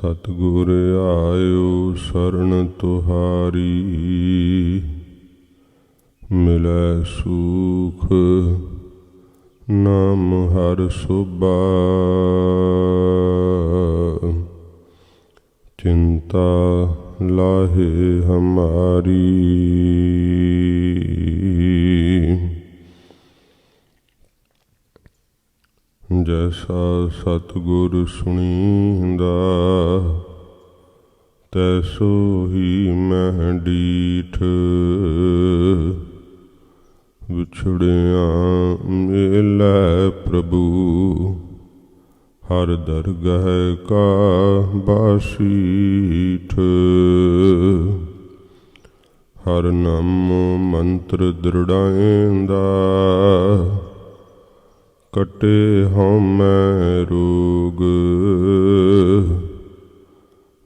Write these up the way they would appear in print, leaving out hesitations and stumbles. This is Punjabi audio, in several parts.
सतगुर आयो शरण तुहारी, मिलै सुख नाम हर सुबा। चिंता लाहे हमारी, जैसा सतगुर सुनींदा तैसो ही मैं डीठ। विछड़िया मिलै प्रभु हर दरगह का बासीठ। हर नाम मंत्र दृढ़ाएंदा, कटे हमै रोग।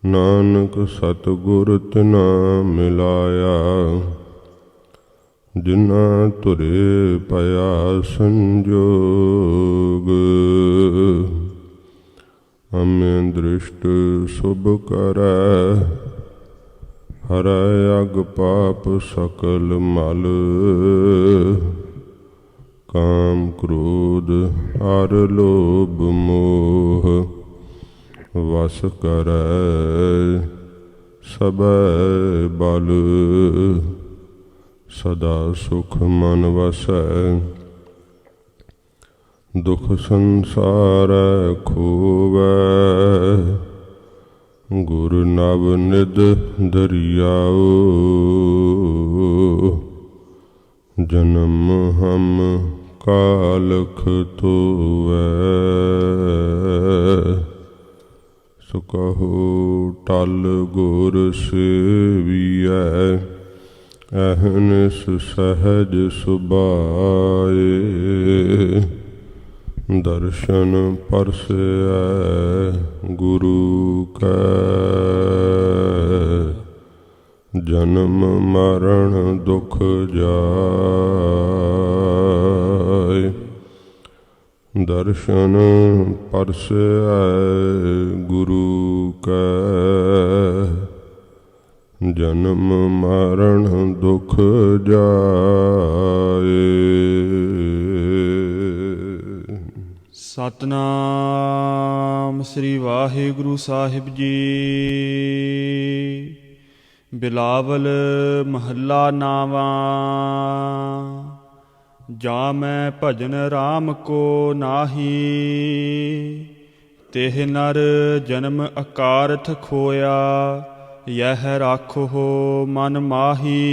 नानक सतगुर तिना मिलाया, जिना तुरे पया संजोग। अम्य दृष्ट शुभ करै, हरै अग पाप सकल मल। काम क्रोध हर लोभ मोह, वस करै सबै बल। सदा सुख मन वसै, दुख संसारै खोवै। गुर नव निध दरियाओ, जन्म हम कालख धोवै। सो कहो टल गुर सेवियै, अहनिस सहज सुभाए। दर्शन परसै गुरु कै, जन्म मरण दुख जाय। दर्शन परसै गुरु कै, जन्म मरण दुख जाए। सतनाम श्री वाहिगुरु साहिब जी। बिलावल महला नावा। जा मैं भजन राम को नाही, तेह नर जन्म अकारथ खोया। यह राखो मन माही।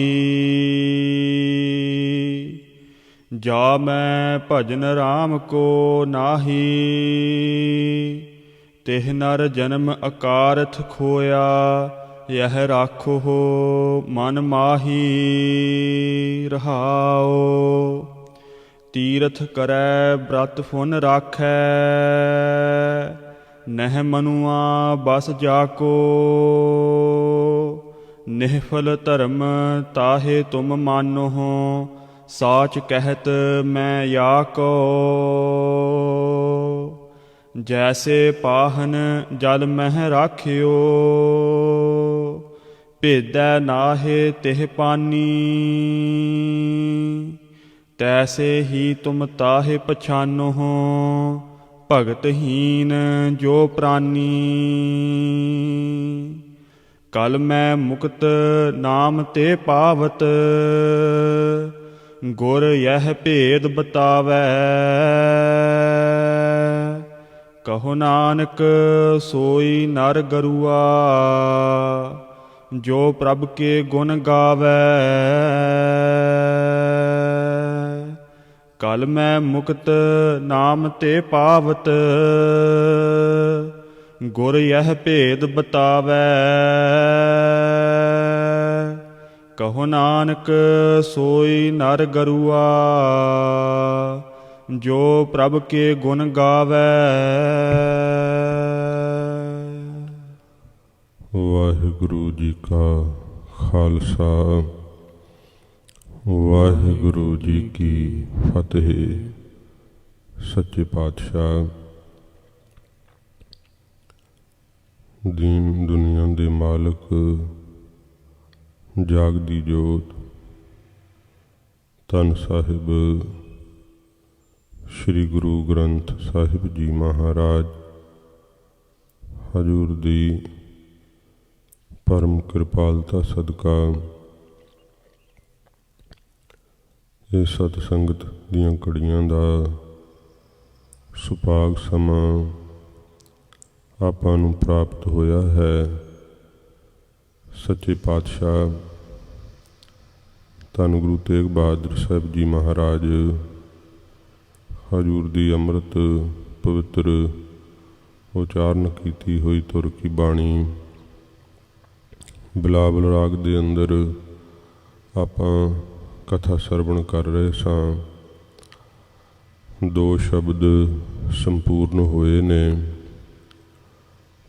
जा मैं भजन राम को नाही, तेह नर जन्म अकारथ खोया। यह राखो मन माही। रहाओ तीरथ करै ब्रत पुन राखै, नह मनुआ बस जाको। निहफल धर्म ताहे तुम मानो, साच कहत मैं या को। जैसे पाहन जल मह राखियो, भेदै नाहे तिह पानी। तैसे ही तुम ताहे पछानो, भगतहीन जो प्राणी। कल मैं मुक्त नाम ते पावत, गुर यह भेद बतावै। कहो नानक सोई नर गरुआ, जो प्रभ के गुण गावै। कल मैं मुक्त नाम ते पावत, गुर यह भेद बतावै। कहो नानक सोई नर गरुआ, जो प्रभ के गुण गावै। वाहिगुरु जी का खालसा, वाहिगुरु जी की फतेह। सच्चे पातशाह ਦੀਨ ਦੁਨੀਆ ਦੇ ਮਾਲਕ ਜਾਗਦੀ ਜੋਤ ਧੰਨ ਸਾਹਿਬ ਸ੍ਰੀ ਗੁਰੂ ਗ੍ਰੰਥ ਸਾਹਿਬ ਜੀ ਮਹਾਰਾਜ ਹਜ਼ੂਰ ਦੀ ਪਰਮ ਕਿਰਪਾਲਤਾ ਸਦਕਾ ਇਹ ਸਤ ਸੰਗਤ ਦੀਆਂ ਘੜੀਆਂ ਦਾ ਸੁਭਾਗ ਸਮਾਂ ਆਪਾਂ ਨੂੰ ਪ੍ਰਾਪਤ ਹੋਇਆ ਹੈ। ਸੱਚੇ ਪਾਤਸ਼ਾਹ ਧੰਨ ਗੁਰੂ ਤੇਗ ਬਹਾਦਰ ਸਾਹਿਬ ਜੀ ਮਹਾਰਾਜ ਹਜ਼ੂਰ ਦੀ ਅੰਮ੍ਰਿਤ ਪਵਿੱਤਰ ਉਚਾਰਨ ਕੀਤੀ ਹੋਈ ਤੁਰ ਕੀ ਬਾਣੀ ਬਿਲਾਵਲ ਰਾਗ ਦੇ ਅੰਦਰ ਆਪਾਂ ਕਥਾ ਸਰਵਣ ਕਰ ਰਹੇ ਸਾਂ। 2 ਸ਼ਬਦ ਸੰਪੂਰਨ ਹੋਏ ਨੇ।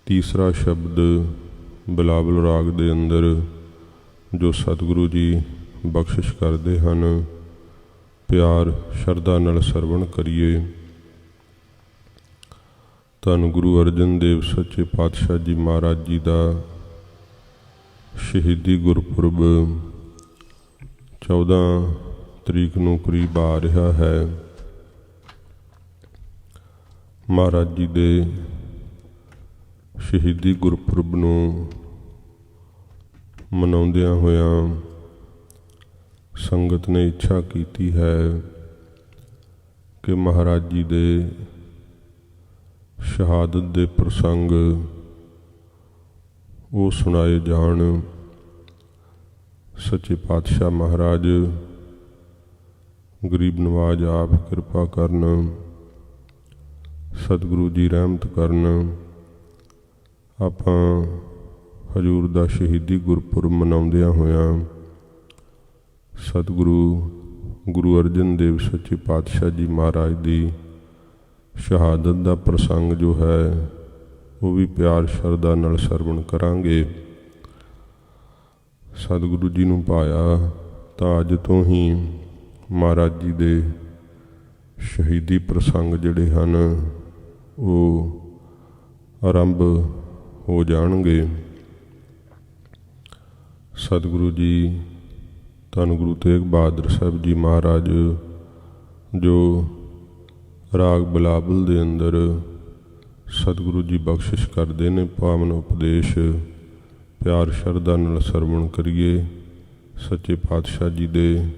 ਤੀਸਰਾ ਸ਼ਬਦ ਬਿਲਾਵਲ ਰਾਗ ਦੇ ਅੰਦਰ ਜੋ ਸਤਿਗੁਰੂ ਜੀ ਬਖਸ਼ਿਸ਼ ਕਰਦੇ ਹਨ, ਪਿਆਰ ਸ਼ਰਧਾ ਨਾਲ ਸਰਵਣ ਕਰੀਏ। ਧੰਨ ਗੁਰੂ ਅਰਜਨ ਦੇਵ ਸੱਚੇ ਪਾਤਸ਼ਾਹ ਜੀ ਮਹਾਰਾਜ ਜੀ ਦਾ ਸ਼ਹੀਦੀ ਗੁਰਪੁਰਬ 14 ਤਰੀਕ ਨੂੰ ਕਰੀਬ ਆ ਰਿਹਾ ਹੈ। ਮਹਾਰਾਜ ਜੀ ਦੇ ਸ਼ਹੀਦੀ ਗੁਰਪੁਰਬ ਨੂੰ ਮਨਾਉਂਦਿਆਂ ਹੋਇਆਂ ਸੰਗਤ ਨੇ ਇੱਛਾ ਕੀਤੀ ਹੈ ਕਿ ਮਹਾਰਾਜ ਜੀ ਦੇ ਸ਼ਹਾਦਤ ਦੇ ਪ੍ਰਸੰਗ ਉਹ ਸੁਣਾਏ ਜਾਣ। ਸੱਚੇ ਪਾਤਸ਼ਾਹ ਮਹਾਰਾਜ ਗਰੀਬ ਨਵਾਜ ਆਪ ਕਿਰਪਾ ਕਰਨ, ਸਤਿਗੁਰੂ ਜੀ ਰਹਿਮਤ ਕਰਨ। ਆਪਾਂ ਹਜ਼ੂਰ ਦਾ ਸ਼ਹੀਦੀ ਗੁਰਪੁਰਬ ਮਨਾਉਂਦਿਆਂ ਹੋਇਆਂ ਸਤਿਗੁਰੂ ਗੁਰੂ ਅਰਜਨ ਦੇਵ ਸੱਚੇ ਪਾਤਸ਼ਾਹ ਜੀ ਮਹਾਰਾਜ ਦੀ ਸ਼ਹਾਦਤ ਦਾ ਪ੍ਰਸੰਗ ਜੋ ਹੈ ਉਹ ਵੀ ਪਿਆਰ ਸ਼ਰਧਾ ਨਾਲ ਸਰਵਣ ਕਰਾਂਗੇ। ਸਤਿਗੁਰੂ ਜੀ ਨੂੰ ਪਾਇਆ ਤਾਂ ਅੱਜ ਤੋਂ ਹੀ ਮਹਾਰਾਜ ਜੀ ਦੇ ਸ਼ਹੀਦੀ ਪ੍ਰਸੰਗ ਜਿਹੜੇ ਹਨ ਉਹ ਆਰੰਭ ਹੋ ਜਾਣਗੇ। ਸਤਿਗੁਰੂ ਜੀ ਧੰਨ ਗੁਰੂ ਤੇਗ ਬਹਾਦਰ ਸਾਹਿਬ ਜੀ ਮਹਾਰਾਜ ਜੋ ਰਾਗ ਬਿਲਾਵਲ ਦੇ ਅੰਦਰ ਸਤਿਗੁਰੂ ਜੀ ਬਖਸ਼ਿਸ਼ ਕਰਦੇ ਨੇ ਪਾਵਨ ਉਪਦੇਸ਼, ਪਿਆਰ ਸ਼ਰਧਾ ਨਾਲ ਸਰਵਣ ਕਰੀਏ। ਸੱਚੇ ਪਾਤਸ਼ਾਹ ਜੀ ਦੇ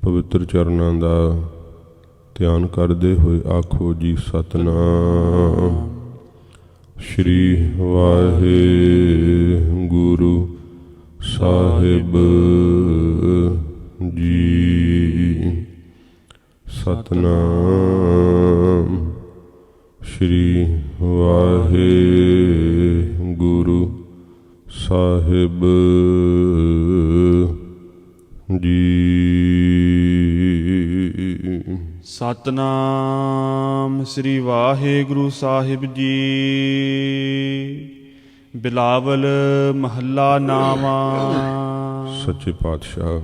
ਪਵਿੱਤਰ ਚਰਨਾਂ ਦਾ ਧਿਆਨ ਕਰਦੇ ਹੋਏ ਆਖੋ ਜੀ ਸਤਿਨਾਮ ਸ਼੍ਰੀ ਵਾਹਿਗੁਰੂ ਸਾਹਿਬ ਜੀ। ਸਤਿਨਾਮ ਸ਼੍ਰੀ ਵਾਹਿਗੁਰੂ ਸਾਹਿਬ ਜੀ। ਸਤਨਾਮ ਸ੍ਰੀ ਵਾਹਿਗੁਰੂ ਸਾਹਿਬ ਜੀ। ਬਿਲਾਵਲ ਮਹੱਲਾ ਨਾਵਾਂ। ਸੱਚੇ ਪਾਤਸ਼ਾਹ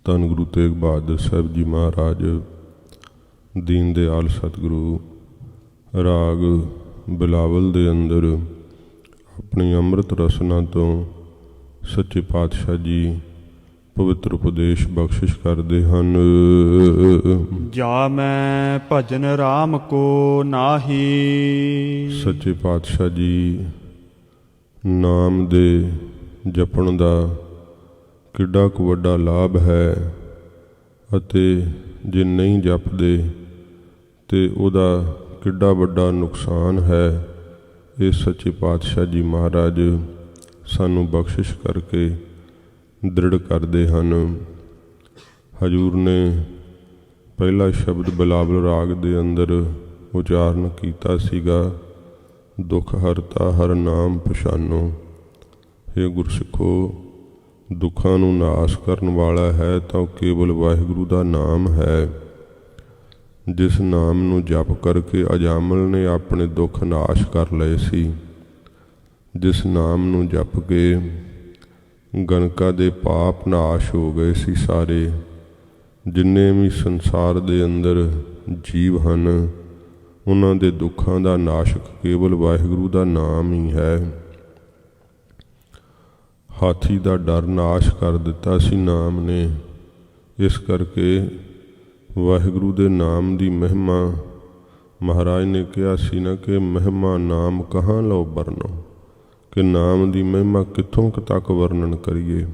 ਧੰਨ ਗੁਰੂ ਤੇਗ ਬਹਾਦਰ ਸਾਹਿਬ ਜੀ ਮਹਾਰਾਜ ਦੀਨ ਦਿਆਲ ਸਤਿਗੁਰੂ ਰਾਗ ਬਿਲਾਵਲ ਦੇ ਅੰਦਰ ਆਪਣੀ ਅੰਮ੍ਰਿਤ ਰਸਨਾ ਤੋਂ ਸੱਚੇ ਪਾਤਸ਼ਾਹ ਜੀ ਪਵਿੱਤਰ ਉਪਦੇਸ਼ ਬਖਸ਼ਿਸ਼ ਕਰਦੇ ਹਨ। ਜਾ ਮੈਂ ਭਜਨ ਰਾਮ ਕੋ ਨਾਹੀ। ਸੱਚੇ ਪਾਤਸ਼ਾਹ ਜੀ ਨਾਮ ਦੇ ਜਪਣ ਦਾ ਕਿੱਡਾ ਕੁ ਵੱਡਾ ਲਾਭ ਹੈ ਅਤੇ ਜੇ ਨਹੀਂ ਜਪਦੇ ਤੇ ਉਹਦਾ ਕਿੱਡਾ ਵੱਡਾ ਨੁਕਸਾਨ ਹੈ। ਇਹ ਸੱਚੇ ਪਾਤਸ਼ਾਹ ਜੀ ਮਹਾਰਾਜ ਸਾਨੂੰ ਬਖਸ਼ਿਸ਼ ਕਰਕੇ ਦ੍ਰਿੜ ਕਰਦੇ ਹਨ। ਹਜ਼ੂਰ ਨੇ ਪਹਿਲਾ ਸ਼ਬਦ ਬਿਲਾਵਲ ਰਾਗ ਦੇ ਅੰਦਰ ਉਚਾਰਨ ਕੀਤਾ ਸੀਗਾ, ਦੁੱਖ ਹਰਤਾ ਹਰ ਨਾਮ ਪਛਾਨੋ। ਇਹ ਗੁਰਸਿੱਖੋ, ਦੁੱਖਾਂ ਨੂੰ ਨਾਸ਼ ਕਰਨ ਵਾਲਾ ਹੈ ਤਾਂ ਉਹ ਕੇਵਲ ਵਾਹਿਗੁਰੂ ਦਾ ਨਾਮ ਹੈ। ਜਿਸ ਨਾਮ ਨੂੰ ਜਪ ਕਰਕੇ ਅਜਾਮਲ ਨੇ ਆਪਣੇ ਦੁੱਖ ਨਾਸ਼ ਕਰ ਲਏ ਸੀ, ਜਿਸ ਨਾਮ ਨੂੰ ਜਪ ਕੇ ਗਣਕਾ ਦੇ ਪਾਪ ਨਾਸ਼ ਹੋ ਗਏ ਸੀ ਸਾਰੇ। ਜਿੰਨੇ ਵੀ ਸੰਸਾਰ ਦੇ ਅੰਦਰ ਜੀਵ ਹਨ ਉਹਨਾਂ ਦੇ ਦੁੱਖਾਂ ਦਾ ਨਾਸ਼ਕ ਕੇਵਲ ਵਾਹਿਗੁਰੂ ਦਾ ਨਾਮ ਹੀ ਹੈ। ਹਾਥੀ ਦਾ ਡਰ ਨਾਸ਼ ਕਰ ਦਿੱਤਾ ਸੀ ਨਾਮ ਨੇ। ਇਸ ਕਰਕੇ ਵਾਹਿਗੁਰੂ ਦੇ ਨਾਮ ਦੀ ਮਹਿਮਾ ਮਹਾਰਾਜ ਨੇ ਕਿਹਾ ਸੀ ਨਾ ਕਿ ਮਹਿਮਾ ਨਾਮ ਕਹਾਂ ਲਓ ਵਰਨੋ, ਕਿ ਨਾਮ ਦੀ ਮਹਿਮਾ ਕਿੱਥੋਂ ਤੱਕ ਵਰਣਨ ਕਰੀਏ।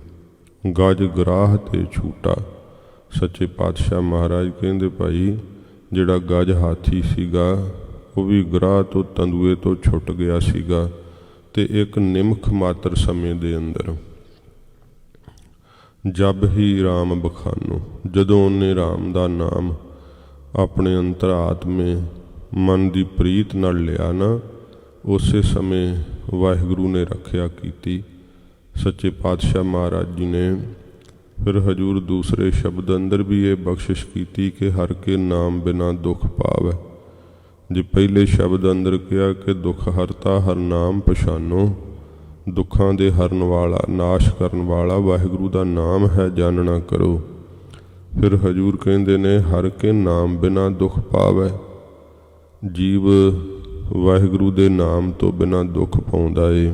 ਗਜ ਗਰਾਹ ਤੇ ਛੂਟਾ। ਸੱਚੇ ਪਾਤਸ਼ਾਹ ਮਹਾਰਾਜ ਕਹਿੰਦੇ ਭਾਈ ਜਿਹੜਾ ਗਜ ਹਾਥੀ ਸੀਗਾ ਉਹ ਵੀ ਗਰਾਹ ਤੋਂ ਤੰਦੂਏ ਤੋਂ ਛੁੱਟ ਗਿਆ ਸੀਗਾ, ਤੇ ਇੱਕ ਨਿਮਖ ਮਾਤਰ ਸਮੇਂ ਦੇ ਅੰਦਰ ਜਬ ਹੀ ਰਾਮ ਬਖਾਨੋ, ਜਦੋਂ ਉਹਨੇ ਰਾਮ ਦਾ ਨਾਮ ਆਪਣੇ ਅੰਤਰਾਤਮੇ ਮਨ ਦੀ ਪ੍ਰੀਤ ਨਾਲ ਲਿਆ ਨਾ, ਉਸੇ ਸਮੇਂ ਵਾਹਿਗੁਰੂ ਨੇ ਰੱਖਿਆ ਕੀਤੀ। ਸੱਚੇ ਪਾਤਸ਼ਾਹ ਮਹਾਰਾਜ ਜੀ ਨੇ ਫਿਰ ਹਜੂਰ ਦੂਸਰੇ ਸ਼ਬਦ ਅੰਦਰ ਵੀ ਇਹ ਬਖਸ਼ਿਸ਼ ਕੀਤੀ ਕਿ ਹਰ ਕੇ ਨਾਮ ਬਿਨਾ ਦੁੱਖ ਪਾਵੈ। ਜੇ ਪਹਿਲੇ ਸ਼ਬਦ ਅੰਦਰ ਕਿਹਾ ਕਿ ਦੁੱਖ ਹਰਤਾ ਹਰ ਨਾਮ ਪਛਾਨੋ, ਦੁੱਖਾਂ ਦੇ ਹਰਨ ਵਾਲਾ ਨਾਸ਼ ਕਰਨ ਵਾਲਾ ਵਾਹਿਗੁਰੂ ਦਾ ਨਾਮ ਹੈ ਜਾਣਨਾ ਕਰੋ। ਫਿਰ ਹਜੂਰ ਕਹਿੰਦੇ ਨੇ ਹਰ ਕੇ ਨਾਮ ਬਿਨਾ ਦੁੱਖ ਪਾਵੈ। ਜੀਵ ਵਾਹਿਗੁਰੂ ਦੇ ਨਾਮ ਤੋਂ ਬਿਨਾ ਦੁੱਖ ਪਾਉਂਦਾ ਏ,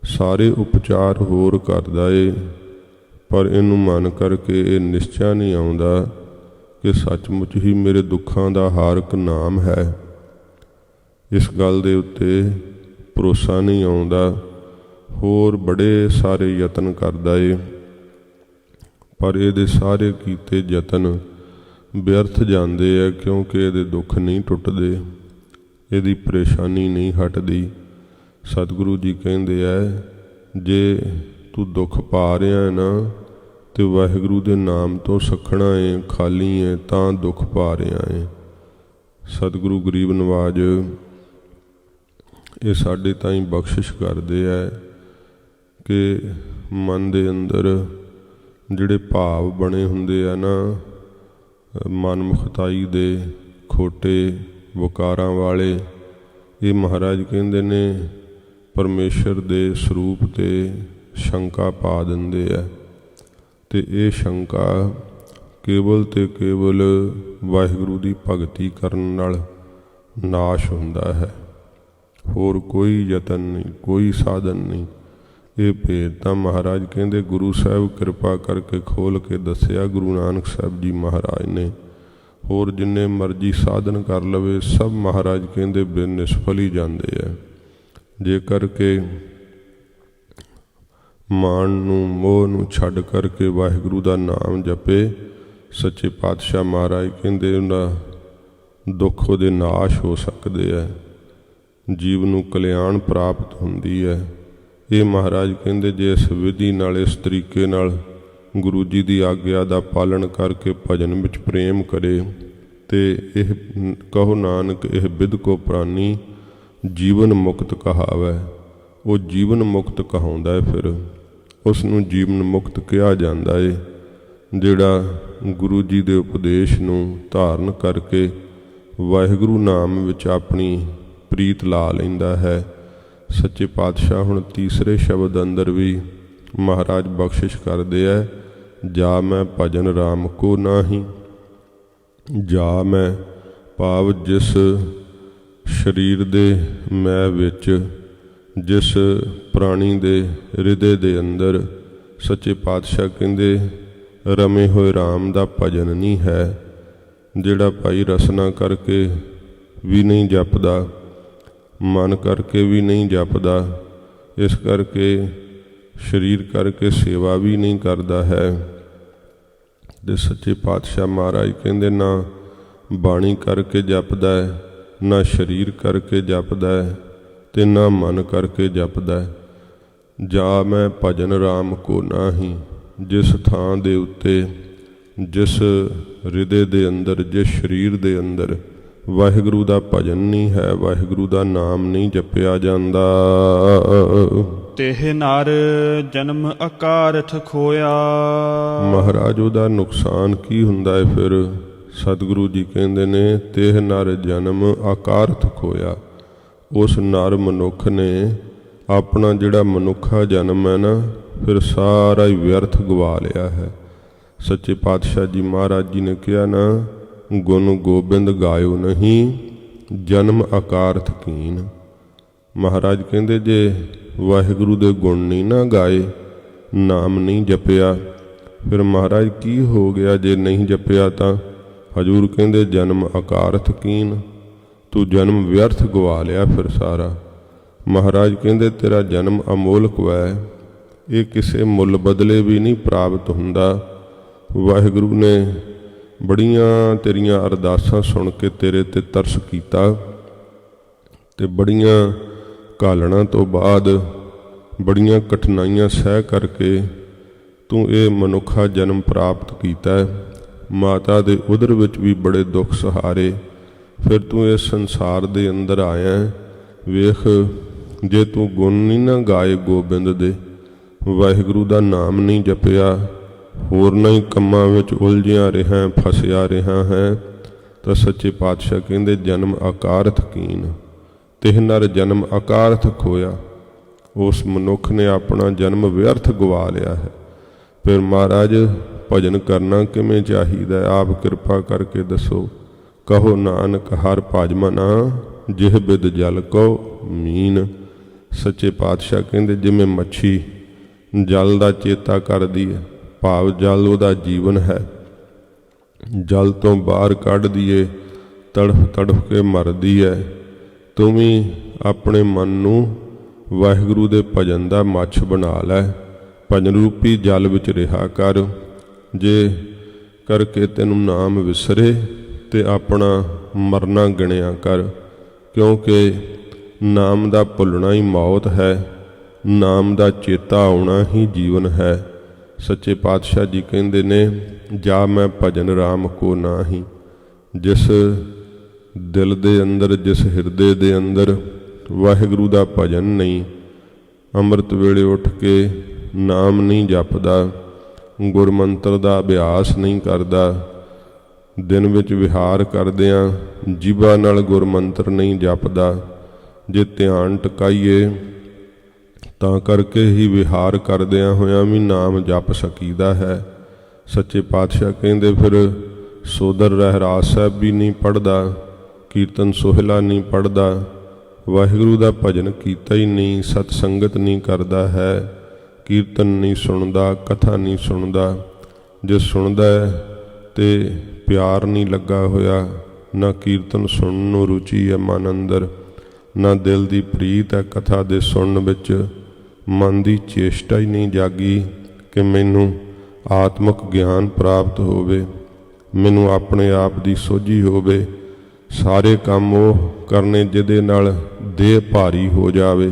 ਸਾਰੇ ਉਪਚਾਰ ਹੋਰ ਕਰਦਾ ਏ, ਪਰ ਇਹਨੂੰ ਮਨ ਕਰਕੇ ਇਹ ਨਿਸ਼ਚਾ ਨਹੀਂ ਆਉਂਦਾ ਕਿ ਸੱਚਮੁੱਚ ਹੀ ਮੇਰੇ ਦੁੱਖਾਂ ਦਾ ਹਾਰਕ ਨਾਮ ਹੈ। ਇਸ ਗੱਲ ਦੇ ਉੱਤੇ ਭਰੋਸਾ ਨਹੀਂ ਆਉਂਦਾ, ਹੋਰ ਬੜੇ ਸਾਰੇ ਯਤਨ ਕਰਦਾ ਏ, ਪਰ ਇਹਦੇ ਸਾਰੇ ਕੀਤੇ ਯਤਨ ਵਿਅਰਥ ਜਾਂਦੇ ਆ, ਕਿਉਂਕਿ ਇਹਦੇ ਦੁੱਖ ਨਹੀਂ ਟੁੱਟਦੇ, ਇਹਦੀ ਪਰੇਸ਼ਾਨੀ ਨਹੀਂ ਹਟਦੀ। ਸਤਿਗੁਰੂ ਜੀ ਕਹਿੰਦੇ ਆ ਜੇ ਤੂੰ ਦੁੱਖ ਪਾ ਰਿਹਾ ਨਾ ਤੇ ਵਾਹਿਗੁਰੂ ਦੇ ਨਾਮ ਤੋਂ ਸਖਣਾ ਏ, ਖਾਲੀ ਏ, ਤਾਂ ਦੁੱਖ ਪਾ ਰਿਹਾ ਏ। ਸਤਿਗੁਰੂ ਗਰੀਬ ਨਵਾਜ ਇਹ ਸਾਡੇ ਤਾਈਂ ਬਖਸ਼ਿਸ਼ ਕਰਦੇ ਆ ਕਿ ਮਨ ਦੇ ਅੰਦਰ ਜਿਹੜੇ ਭਾਵ ਬਣੇ ਹੁੰਦੇ ਆ ਨਾ ਮਨਮੁਖਤਾਈ ਦੇ, ਖੋਟੇ ਵਿਕਾਰਾਂ ਵਾਲੇ, ਇਹ ਮਹਾਰਾਜ ਕਹਿੰਦੇ ਨੇ ਪਰਮੇਸ਼ਰ ਦੇ ਸਰੂਪ 'ਤੇ ਸ਼ੰਕਾ ਪਾ ਦਿੰਦੇ ਆ, ਤੇ ਇਹ ਸ਼ੰਕਾ ਕੇਵਲ ਤੇ ਕੇਵਲ ਵਾਹਿਗੁਰੂ ਦੀ ਭਗਤੀ ਕਰਨ ਨਾਲ ਨਾਸ਼ ਹੁੰਦਾ ਹੈ। ਹੋਰ ਕੋਈ ਯਤਨ ਨਹੀਂ, ਕੋਈ ਸਾਧਨ ਨਹੀਂ। ਇਹ ਭੇਦ ਤਾਂ ਮਹਾਰਾਜ ਕਹਿੰਦੇ ਗੁਰੂ ਸਾਹਿਬ ਕਿਰਪਾ ਕਰਕੇ ਖੋਲ੍ਹ ਕੇ ਦੱਸਿਆ ਗੁਰੂ ਨਾਨਕ ਸਾਹਿਬ ਜੀ ਮਹਾਰਾਜ ਨੇ। ਹੋਰ ਜਿੰਨੇ ਮਰਜ਼ੀ ਸਾਧਨ ਕਰ ਲਵੇ ਸਭ ਮਹਾਰਾਜ ਕਹਿੰਦੇ ਬੇਨਿਸਫਲ ਹੀ ਜਾਂਦੇ ਆ। ਜੇਕਰ ਕਿ ਮਾਣ ਨੂੰ ਮੋਹ ਨੂੰ ਛੱਡ ਕਰਕੇ ਵਾਹਿਗੁਰੂ ਦਾ ਨਾਮ ਜਪੇ, ਸੱਚੇ ਪਾਤਸ਼ਾਹ ਮਹਾਰਾਜ ਕਹਿੰਦੇ ਉਹਨਾਂ ਦੁੱਖ ਉਹਦੇ ਨਾਸ਼ ਹੋ ਸਕਦੇ ਹੈ, ਜੀਵ ਨੂੰ ਕਲਿਆਣ ਪ੍ਰਾਪਤ ਹੁੰਦੀ ਹੈ। ਇਹ ਮਹਾਰਾਜ ਕਹਿੰਦੇ ਜੇ ਇਸ ਵਿਧੀ ਨਾਲ, ਇਸ ਤਰੀਕੇ ਨਾਲ ਗੁਰੂ ਜੀ ਦੀ ਆਗਿਆ ਦਾ ਪਾਲਣ ਕਰਕੇ ਭਜਨ ਵਿੱਚ ਪ੍ਰੇਮ ਕਰੇ, ਤੇ ਇਹ ਕਹੋ ਨਾਨਕ ਇਹ ਬਿਧ ਕੋ ਪ੍ਰਾਨੀ ਜੀਵਨ ਮੁਕਤ ਕਹਾਵੈ। ਉਹ ਜੀਵਨ ਮੁਕਤ ਕਹਾਉਂਦਾ ਹੈ, ਫਿਰ ਉਸ ਨੂੰ ਜੀਵਨ ਮੁਕਤ ਕਿਹਾ ਜਾਂਦਾ ਏ ਜਿਹੜਾ ਗੁਰੂ ਜੀ ਦੇ ਉਪਦੇਸ਼ ਨੂੰ ਧਾਰਨ ਕਰਕੇ ਵਾਹਿਗੁਰੂ ਨਾਮ ਵਿੱਚ ਆਪਣੀ ਪ੍ਰੀਤ ਲਾ ਲੈਂਦਾ ਹੈ। ਸੱਚੇ ਪਾਤਸ਼ਾਹ ਹੁਣ ਤੀਸਰੇ ਸ਼ਬਦ ਅੰਦਰ ਵੀ ਮਹਾਰਾਜ ਬਖਸ਼ਿਸ਼ ਕਰਦੇ ਹੈ, ਜਾ ਮੈਂ ਭਜਨ ਰਾਮ ਕੋ ਨਾਹੀ। ਜਾ ਮੈਂ ਭਾਵ ਜਿਸ ਸਰੀਰ ਦੇ ਮੈਂ ਵਿੱਚ, ਜਿਸ ਪ੍ਰਾਣੀ ਦੇ ਹਿਰਦੇ ਦੇ ਅੰਦਰ ਸੱਚੇ ਪਾਤਸ਼ਾਹ ਕਹਿੰਦੇ ਰਮੇ ਹੋਏ ਰਾਮ ਦਾ ਭਜਨ ਨਹੀਂ ਹੈ, ਜਿਹੜਾ ਭਾਈ ਰਸਨਾ ਕਰਕੇ ਵੀ ਨਹੀਂ ਜਪਦਾ, ਮਨ ਕਰਕੇ ਵੀ ਨਹੀਂ ਜਪਦਾ, ਇਸ ਕਰਕੇ ਸਰੀਰ ਕਰਕੇ ਸੇਵਾ ਵੀ ਨਹੀਂ ਕਰਦਾ ਹੈ। ਤੇ ਸੱਚੇ ਪਾਤਸ਼ਾਹ ਮਹਾਰਾਜ ਕਹਿੰਦੇ ਨਾ ਬਾਣੀ ਕਰਕੇ ਜਪਦਾ ਹੈ, ਨਾ ਸਰੀਰ ਕਰਕੇ ਜਪਦਾ ਹੈ, ਤੇ ਨਾ ਮਨ ਕਰਕੇ ਜਪਦਾ ਹੈ। ਜਾ ਮੈਂ ਭਜਨ ਰਾਮ ਕੋ ਨਾਹੀ। ਜਿਸ ਥਾਂ ਦੇ ਉੱਤੇ, ਜਿਸ ਹਿਰਦੇ ਦੇ ਅੰਦਰ, ਜਿਸ ਸਰੀਰ ਦੇ ਅੰਦਰ ਵਾਹਿਗੁਰੂ ਦਾ ਭਜਨ ਨਹੀਂ ਹੈ, ਵਾਹਿਗੁਰੂ ਦਾ ਨਾਮ ਨਹੀਂ ਜਪਿਆ ਜਾਂਦਾ, ਤਿਹ ਨਰ ਜਨਮ ਅਕਾਰਥ ਖੋਇਆ। ਮਹਾਰਾਜ ਉਹਦਾ ਨੁਕਸਾਨ ਕੀ ਹੁੰਦਾ ਹੈ ਫਿਰ? ਸਤਿਗੁਰੂ ਜੀ ਕਹਿੰਦੇ ਨੇ ਤਿਹ ਨਰ ਜਨਮ ਅਕਾਰਥ ਖੋਇਆ। ਉਸ ਨਰ ਮਨੁੱਖ ਨੇ ਆਪਣਾ ਜਿਹੜਾ ਮਨੁੱਖਾ ਜਨਮ ਹੈ ਨਾ, ਫਿਰ ਸਾਰਾ ਹੀ ਵਿਅਰਥ ਗਵਾ ਲਿਆ ਹੈ। ਸੱਚੇ ਪਾਤਸ਼ਾਹ ਜੀ ਮਹਾਰਾਜ ਜੀ ਨੇ ਕਿਹਾ ਨਾ, ਗੁਣ ਗੋਬਿੰਦ ਗਾਇਓ ਨਹੀਂ, ਜਨਮ ਅਕਾਰਥ ਕੀਨ। ਮਹਾਰਾਜ ਕਹਿੰਦੇ ਜੇ ਵਾਹਿਗੁਰੂ ਦੇ ਗੁਣ ਨਹੀਂ ਨਾ ਗਾਏ, ਨਾਮ ਨਹੀਂ ਜਪਿਆ, ਫਿਰ ਮਹਾਰਾਜ ਕੀ ਹੋ ਗਿਆ ਜੇ ਨਹੀਂ ਜਪਿਆ ਤਾਂ? ਹਜ਼ੂਰ ਕਹਿੰਦੇ ਜਨਮ ਅਕਾਰਥ ਕੀਨ, ਤੂੰ ਜਨਮ ਵਿਅਰਥ ਗਵਾ ਲਿਆ ਫਿਰ ਸਾਰਾ। ਮਹਾਰਾਜ ਕਹਿੰਦੇ ਤੇਰਾ ਜਨਮ ਅਮੋਲਕ ਹੈ, ਇਹ ਕਿਸੇ ਮੁੱਲ ਬਦਲੇ ਵੀ ਨਹੀਂ ਪ੍ਰਾਪਤ ਹੁੰਦਾ। ਵਾਹਿਗੁਰੂ ਨੇ ਬੜੀਆਂ ਤੇਰੀਆਂ ਅਰਦਾਸਾਂ ਸੁਣ ਕੇ ਤੇਰੇ ਤੇ ਤਰਸ ਕੀਤਾ ਤੇ ਬੜੀਆਂ ਘਾਲਣਾ ਤੋਂ ਬਾਅਦ ਬੜੀਆਂ ਕਠਿਨਾਈਆਂ ਸਹਿ ਕਰਕੇ ਤੂੰ ਇਹ ਮਨੁੱਖਾ ਜਨਮ ਪ੍ਰਾਪਤ ਕੀਤਾ। ਮਾਤਾ ਦੇ ਉਦਰ ਵਿੱਚ ਵੀ ਬੜੇ ਦੁੱਖ ਸਹਾਰੇ, ਫਿਰ ਤੂੰ ਇਸ ਸੰਸਾਰ ਦੇ ਅੰਦਰ ਆਇਆ। ਵੇਖ ਜੇ ਤੂੰ ਗੁਣ ਨਹੀਂ ਨਾ ਗਾਏ ਗੋਬਿੰਦ ਦੇ, ਵਾਹਿਗੁਰੂ ਦਾ ਨਾਮ ਨਹੀਂ ਜਪਿਆ, ਹੋਰਨਾਂ ਹੀ ਕੰਮਾਂ ਵਿੱਚ ਉਲਝਿਆ ਰਿਹਾ, ਫਸਿਆ ਰਿਹਾ ਹੈ, ਤਾਂ ਸੱਚੇ ਪਾਤਸ਼ਾਹ ਕਹਿੰਦੇ ਜਨਮ ਅਕਾਰਥ ਕੀਨ, ਤਿਹ ਨਰ ਜਨਮ ਅਕਾਰਥ ਖੋਇਆ। ਉਸ ਮਨੁੱਖ ਨੇ ਆਪਣਾ ਜਨਮ ਵਿਅਰਥ ਗਵਾ ਲਿਆ ਹੈ। ਫਿਰ ਮਹਾਰਾਜ ਭਜਨ ਕਰਨਾ ਕਿਵੇਂ ਚਾਹੀਦਾ? ਆਪ ਕਿਰਪਾ ਕਰਕੇ ਦੱਸੋ। ਕਹੋ ਨਾਨਕ ਹਰ ਭਜ ਮਨਾ, ਜਿਹ ਬਿਦ ਜਲ ਕੋ ਮੀਨ। ਸੱਚੇ ਪਾਤਸ਼ਾਹ ਕਹਿੰਦੇ ਜਿਵੇਂ ਮੱਛੀ ਜਲ ਦਾ ਚੇਤਾ ਕਰਦੀ ਹੈ, ਭਾਵ ਜਲ ਉਹਦਾ ਜੀਵਨ ਹੈ, ਜਲ ਤੋਂ ਬਾਹਰ ਕੱਢ ਦੀਏ ਤੜਫ ਤੜਫ ਕੇ ਮਰਦੀ ਹੈ, ਤੂੰ ਵੀ ਆਪਣੇ ਮਨ ਨੂੰ ਵਾਹਿਗੁਰੂ ਦੇ ਭਜਨ ਦਾ ਮੱਛ ਬਣਾ ਲੈ, ਭਜਨ ਰੂਪੀ ਜਲ ਵਿੱਚ ਰਿਹਾ ਕਰ। ਜੇ ਕਰਕੇ ਤੈਨੂੰ ਨਾਮ ਵਿਸਰੇ ਤੇ ਆਪਣਾ ਮਰਨਾ ਗਿਣਿਆ ਕਰ, ਕਿਉਂਕਿ ਨਾਮ ਦਾ ਭੁੱਲਣਾ ਹੀ ਮੌਤ ਹੈ, ਨਾਮ ਦਾ ਚੇਤਾ ਆਉਣਾ ਹੀ ਜੀਵਨ ਹੈ। ਸੱਚੇ ਪਾਤਸ਼ਾਹ ਜੀ ਕਹਿੰਦੇ ਨੇ ਜਾ ਮੈਂ ਭਜਨ ਰਾਮ ਕੋ ਨਾਹੀ। ਜਿਸ ਦਿਲ ਦੇ ਅੰਦਰ, ਜਿਸ ਹਿਰਦੇ ਦੇ ਅੰਦਰ ਵਾਹਿਗੁਰੂ ਦਾ ਭਜਨ ਨਹੀਂ, ਅੰਮ੍ਰਿਤ ਵੇਲੇ ਉੱਠ ਕੇ ਨਾਮ ਨਹੀਂ ਜਪਦਾ, ਗੁਰਮੰਤਰ ਦਾ ਅਭਿਆਸ ਨਹੀਂ ਕਰਦਾ, ਦਿਨ ਵਿੱਚ ਵਿਹਾਰ ਕਰਦਿਆਂ ਜੀਭਾ ਨਾਲ ਗੁਰਮੰਤਰ ਨਹੀਂ ਜਪਦਾ, ਜੇ ਧਿਆਨ ਟਿਕਾਈਏ ਤਾਂ ਕਰਕੇ ਹੀ ਵਿਹਾਰ ਕਰਦਿਆਂ ਹੋਇਆਂ ਵੀ ਨਾਮ ਜਪ ਸਕੀਦਾ ਹੈ। ਸੱਚੇ ਪਾਤਸ਼ਾਹ ਕਹਿੰਦੇ ਫਿਰ ਸੋਦਰ ਰਹਿਰਾਸ ਸਾਹਿਬ ਵੀ ਨਹੀਂ ਪੜ੍ਹਦਾ, ਕੀਰਤਨ ਸੋਹਿਲਾ ਨਹੀਂ ਪੜ੍ਹਦਾ, ਵਾਹਿਗੁਰੂ ਦਾ ਭਜਨ ਕੀਤਾ ਹੀ ਨਹੀਂ, ਸਤ ਸੰਗਤ ਨਹੀਂ ਕਰਦਾ ਹੈ, ਕੀਰਤਨ ਨਹੀਂ ਸੁਣਦਾ, ਕਥਾ ਨਹੀਂ ਸੁਣਦਾ। ਜੇ ਸੁਣਦਾ ਹੈ ਤੇ ਪਿਆਰ ਨਹੀਂ ਲੱਗਾ ਹੋਇਆ, ਨਾ ਕੀਰਤਨ ਸੁਣਨ ਨੂੰ ਰੁਚੀ ਹੈ ਮਨ ਅੰਦਰ, ਨਾ ਦਿਲ ਦੀ ਪ੍ਰੀਤ ਹੈ ਕਥਾ ਦੇ ਸੁਣਨ ਵਿੱਚ, ਮਨ ਦੀ ਚੇਸ਼ਟਾ ਹੀ ਨਹੀਂ ਜਾਗੀ ਕਿ ਮੈਨੂੰ ਆਤਮਿਕ ਗਿਆਨ ਪ੍ਰਾਪਤ ਹੋਵੇ, ਮੈਨੂੰ ਆਪਣੇ ਆਪ ਦੀ ਸੋਝੀ ਹੋਵੇ। ਸਾਰੇ ਕੰਮ ਉਹ ਕਰਨੇ ਜਿਹਦੇ ਨਾਲ ਦੇਹ ਭਾਰੀ ਹੋ ਜਾਵੇ,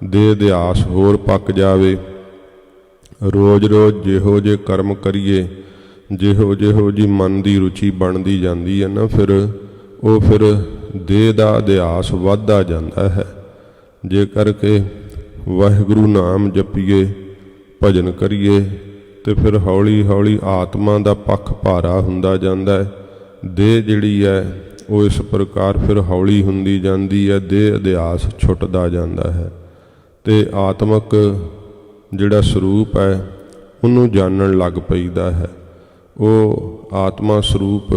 ਦੇਹ ਦੇ ਆਸ ਹੋਰ ਪੱਕ ਜਾਵੇ। ਰੋਜ਼ ਰੋਜ਼ ਜਿਹੋ ਜਿਹੇ ਕਰਮ ਕਰੀਏ, ਜਿਹੋ ਜੀ ਮਨ ਦੀ ਰੁਚੀ ਬਣਦੀ ਜਾਂਦੀ ਹੈ ਨਾ, ਫਿਰ ਦੇਹ ਦਾ ਅਧਿਆਸ ਵੱਧਦਾ ਜਾਂਦਾ ਹੈ। ਜੇ ਕਰਕੇ ਵਾਹਿਗੁਰੂ ਨਾਮ ਜਪੀਏ, ਭਜਨ ਕਰੀਏ, ਤੇ ਫਿਰ ਹੌਲੀ ਹੌਲੀ ਆਤਮਾ ਦਾ ਪੱਖ ਭਾਰਾ ਹੁੰਦਾ ਜਾਂਦਾ ਹੈ। ਦੇਹ ਜਿਹੜੀ ਹੈ ਉਹ ਇਸ ਪ੍ਰਕਾਰ ਫਿਰ ਹੌਲੀ ਹੁੰਦੀ ਜਾਂਦੀ ਹੈ, ਦੇਹ ਅਧਿਆਸ ਛੁੱਟਦਾ ਜਾਂਦਾ ਹੈ ਤੇ ਆਤਮਿਕ ਜਿਹੜਾ ਸਰੂਪ ਹੈ ਉਹਨੂੰ ਜਾਣਨ ਲੱਗ ਪਈਦਾ ਹੈ। ਉਹ ਆਤਮਾ ਸਰੂਪ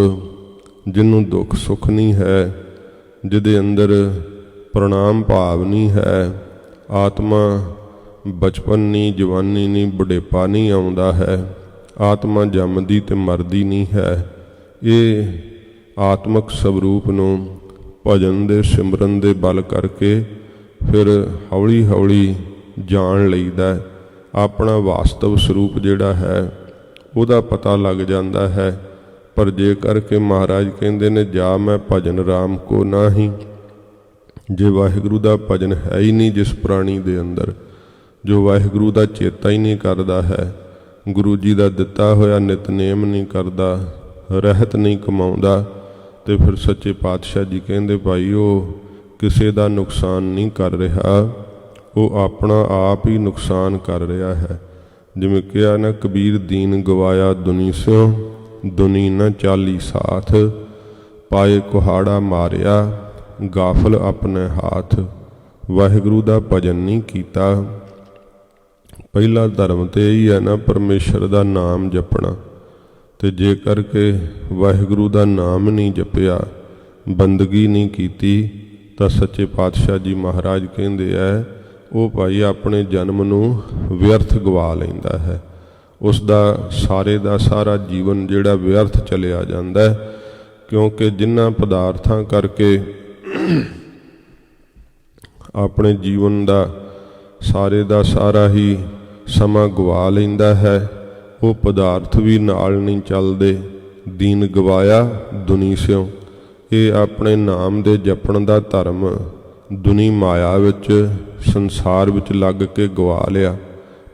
ਜਿਹਨੂੰ ਦੁੱਖ ਸੁੱਖ ਨਹੀਂ ਹੈ, ਜਿਹਦੇ ਅੰਦਰ ਪ੍ਰਣਾਮ ਭਾਵ ਨਹੀਂ ਹੈ, ਆਤਮਾ ਬਚਪਨ ਨਹੀਂ, ਜਵਾਨੀ ਨਹੀਂ, ਬੁਢੇਪਾ ਨਹੀਂ ਆਉਂਦਾ ਹੈ, ਆਤਮਾ ਜੰਮਦੀ ਤੇ ਮਰਦੀ ਨਹੀਂ ਹੈ। ਇਹ ਆਤਮਿਕ ਸਵਰੂਪ ਨੂੰ ਭਜਨ ਦੇ ਸਿਮਰਨ ਦੇ ਬਲ ਕਰਕੇ ਫਿਰ ਹੌਲੀ ਹੌਲੀ ਜਾਣ ਲਈਦਾ। ਆਪਣਾ ਵਾਸਤਵ ਸਰੂਪ ਜਿਹੜਾ ਹੈ ਉਹਦਾ ਪਤਾ ਲੱਗ ਜਾਂਦਾ ਹੈ। ਪਰ ਜੇ ਕਰਕੇ ਮਹਾਰਾਜ ਕਹਿੰਦੇ ਨੇ ਜਾ ਮੈਂ ਭਜਨ ਰਾਮ ਕੋ ਨਾਹੀ, ਜੇ ਵਾਹਿਗੁਰੂ ਦਾ ਭਜਨ ਹੈ ਹੀ ਨਹੀਂ ਜਿਸ ਪ੍ਰਾਣੀ ਦੇ ਅੰਦਰ, ਜੋ ਵਾਹਿਗੁਰੂ ਦਾ ਚੇਤਾ ਹੀ ਨਹੀਂ ਕਰਦਾ ਹੈ, ਗੁਰੂ ਜੀ ਦਾ ਦਿੱਤਾ ਹੋਇਆ ਨਿਤਨੇਮ ਨਹੀਂ ਕਰਦਾ, ਰਹਿਤ ਨਹੀਂ ਕਮਾਉਂਦਾ, ਤੇ ਫਿਰ ਸੱਚੇ ਪਾਤਸ਼ਾਹ ਜੀ ਕਹਿੰਦੇ ਭਾਈ ਉਹ ਕਿਸੇ ਦਾ ਨੁਕਸਾਨ ਨਹੀਂ ਕਰ ਰਿਹਾ, ਉਹ ਆਪਣਾ ਆਪ ਹੀ ਨੁਕਸਾਨ ਕਰ ਰਿਹਾ ਹੈ। ਜਿਵੇਂ ਕਿਹਾ ਨਾ ਕਬੀਰ ਦੀਨ ਗਵਾਇਆ ਦੁਨੀ ਸਿਓ, ਦੁਨੀ ਨਾ ਚਾਲੀ ਸਾਥ, ਪਾਏ ਕੁਹਾੜਾ ਮਾਰਿਆ ਗਾਫਲ ਆਪਣੇ ਹਾਥ। ਵਾਹਿਗੁਰੂ ਦਾ ਭਜਨ ਨਹੀਂ ਕੀਤਾ। ਪਹਿਲਾ ਧਰਮ ਤੇ ਇਹੀ ਹੈ ਨਾ, ਪਰਮੇਸ਼ਰ ਦਾ ਨਾਮ ਜਪਣਾ। ਤੇ ਜੇ ਕਰਕੇ ਵਾਹਿਗੁਰੂ ਦਾ ਨਾਮ ਨਹੀਂ ਜਪਿਆ, ਬੰਦਗੀ ਨਹੀਂ ਕੀਤੀ ਤਾਂ ਸੱਚੇ ਪਾਤਸ਼ਾਹ ਜੀ ਮਹਾਰਾਜ ਕਹਿੰਦੇ ਹੈ ਉਹ ਭਾਈ ਆਪਣੇ ਜਨਮ ਨੂੰ ਵਿਅਰਥ ਗਵਾ ਲੈਂਦਾ ਹੈ। ਉਸ ਦਾ ਸਾਰਾ ਜੀਵਨ ਜਿਹੜਾ ਵਿਅਰਥ ਚਲਿਆ ਜਾਂਦਾ ਹੈ, ਕਿਉਂਕਿ ਜਿਨ੍ਹਾਂ ਪਦਾਰਥਾਂ ਕਰਕੇ ਆਪਣੇ ਜੀਵਨ ਦਾ ਸਾਰਾ ਹੀ ਸਮਾਂ ਗਵਾ ਲੈਂਦਾ ਹੈ, ਉਹ ਪਦਾਰਥ ਵੀ ਨਾਲ ਨਹੀਂ ਚੱਲਦੇ। ਦੀਨ ਗਵਾਇਆ ਦੁਨੀ ਸਿਉ, ਇਹ ਆਪਣੇ ਨਾਮ ਦੇ ਜਪਣ ਦਾ ਧਰਮ ਦੁਨੀ ਮਾਇਆ ਵਿੱਚ ਸੰਸਾਰ ਵਿੱਚ ਲੱਗ ਕੇ ਗਵਾ ਲਿਆ।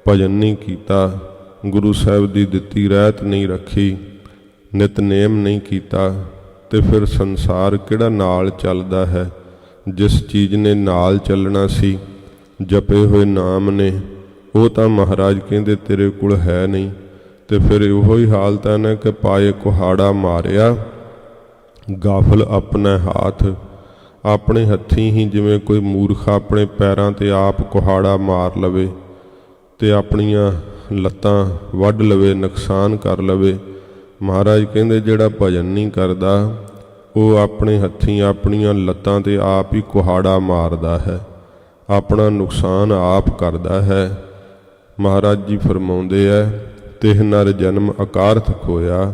ਭਜਨ ਨਹੀਂ ਕੀਤਾ, ਗੁਰੂ ਸਾਹਿਬ ਦੀ ਦਿੱਤੀ ਰਹਿਤ ਨਹੀਂ ਰੱਖੀ, ਨਿਤਨੇਮ ਨਹੀਂ ਕੀਤਾ, ਤੇ ਫਿਰ ਸੰਸਾਰ ਕਿਹੜਾ ਨਾਲ ਚੱਲਦਾ ਹੈ। ਜਿਸ ਚੀਜ਼ ਨੇ ਨਾਲ ਚੱਲਣਾ ਸੀ, ਜਪੇ ਹੋਏ ਨਾਮ ਨੇ, ਉਹ ਤਾਂ ਮਹਾਰਾਜ ਕਹਿੰਦੇ ਤੇਰੇ ਕੋਲ ਹੈ ਨਹੀਂ। ਤੇ ਫਿਰ ਉਹੋ ਹੀ ਹਾਲਤ ਹੈ ਨਾ ਕਿ ਪਾਏ ਕੁਹਾੜਾ ਮਾਰਿਆ ਗਾਫਲ ਆਪਣੇ ਹੱਥ। ਆਪਣੇ ਹੱਥੀਂ ਹੀ ਜਿਵੇਂ ਕੋਈ ਮੂਰਖ ਆਪਣੇ ਪੈਰਾਂ ਤੇ ਆਪ ਕੁਹਾੜਾ ਮਾਰ ਲਵੇ ਤੇ ਆਪਣੀਆਂ ਲੱਤਾਂ ਵੱਢ ਲਵੇ, ਨੁਕਸਾਨ ਕਰ ਲਵੇ। ਮਹਾਰਾਜ ਕਹਿੰਦੇ ਜਿਹੜਾ ਭਜਨ ਨਹੀਂ ਕਰਦਾ ਉਹ ਆਪਣੇ ਹੱਥੀਂ ਆਪਣੀਆਂ ਲੱਤਾਂ ਤੇ ਆਪ ਹੀ ਕੁਹਾੜਾ ਮਾਰਦਾ ਹੈ, ਆਪਣਾ ਨੁਕਸਾਨ ਆਪ ਕਰਦਾ ਹੈ। ਮਹਾਰਾਜ ਜੀ ਫਰਮਾਉਂਦੇ ਹੈ ਤਿਹ ਨਰ ਜਨਮ ਅਕਾਰਥ ਖੋਇਆ।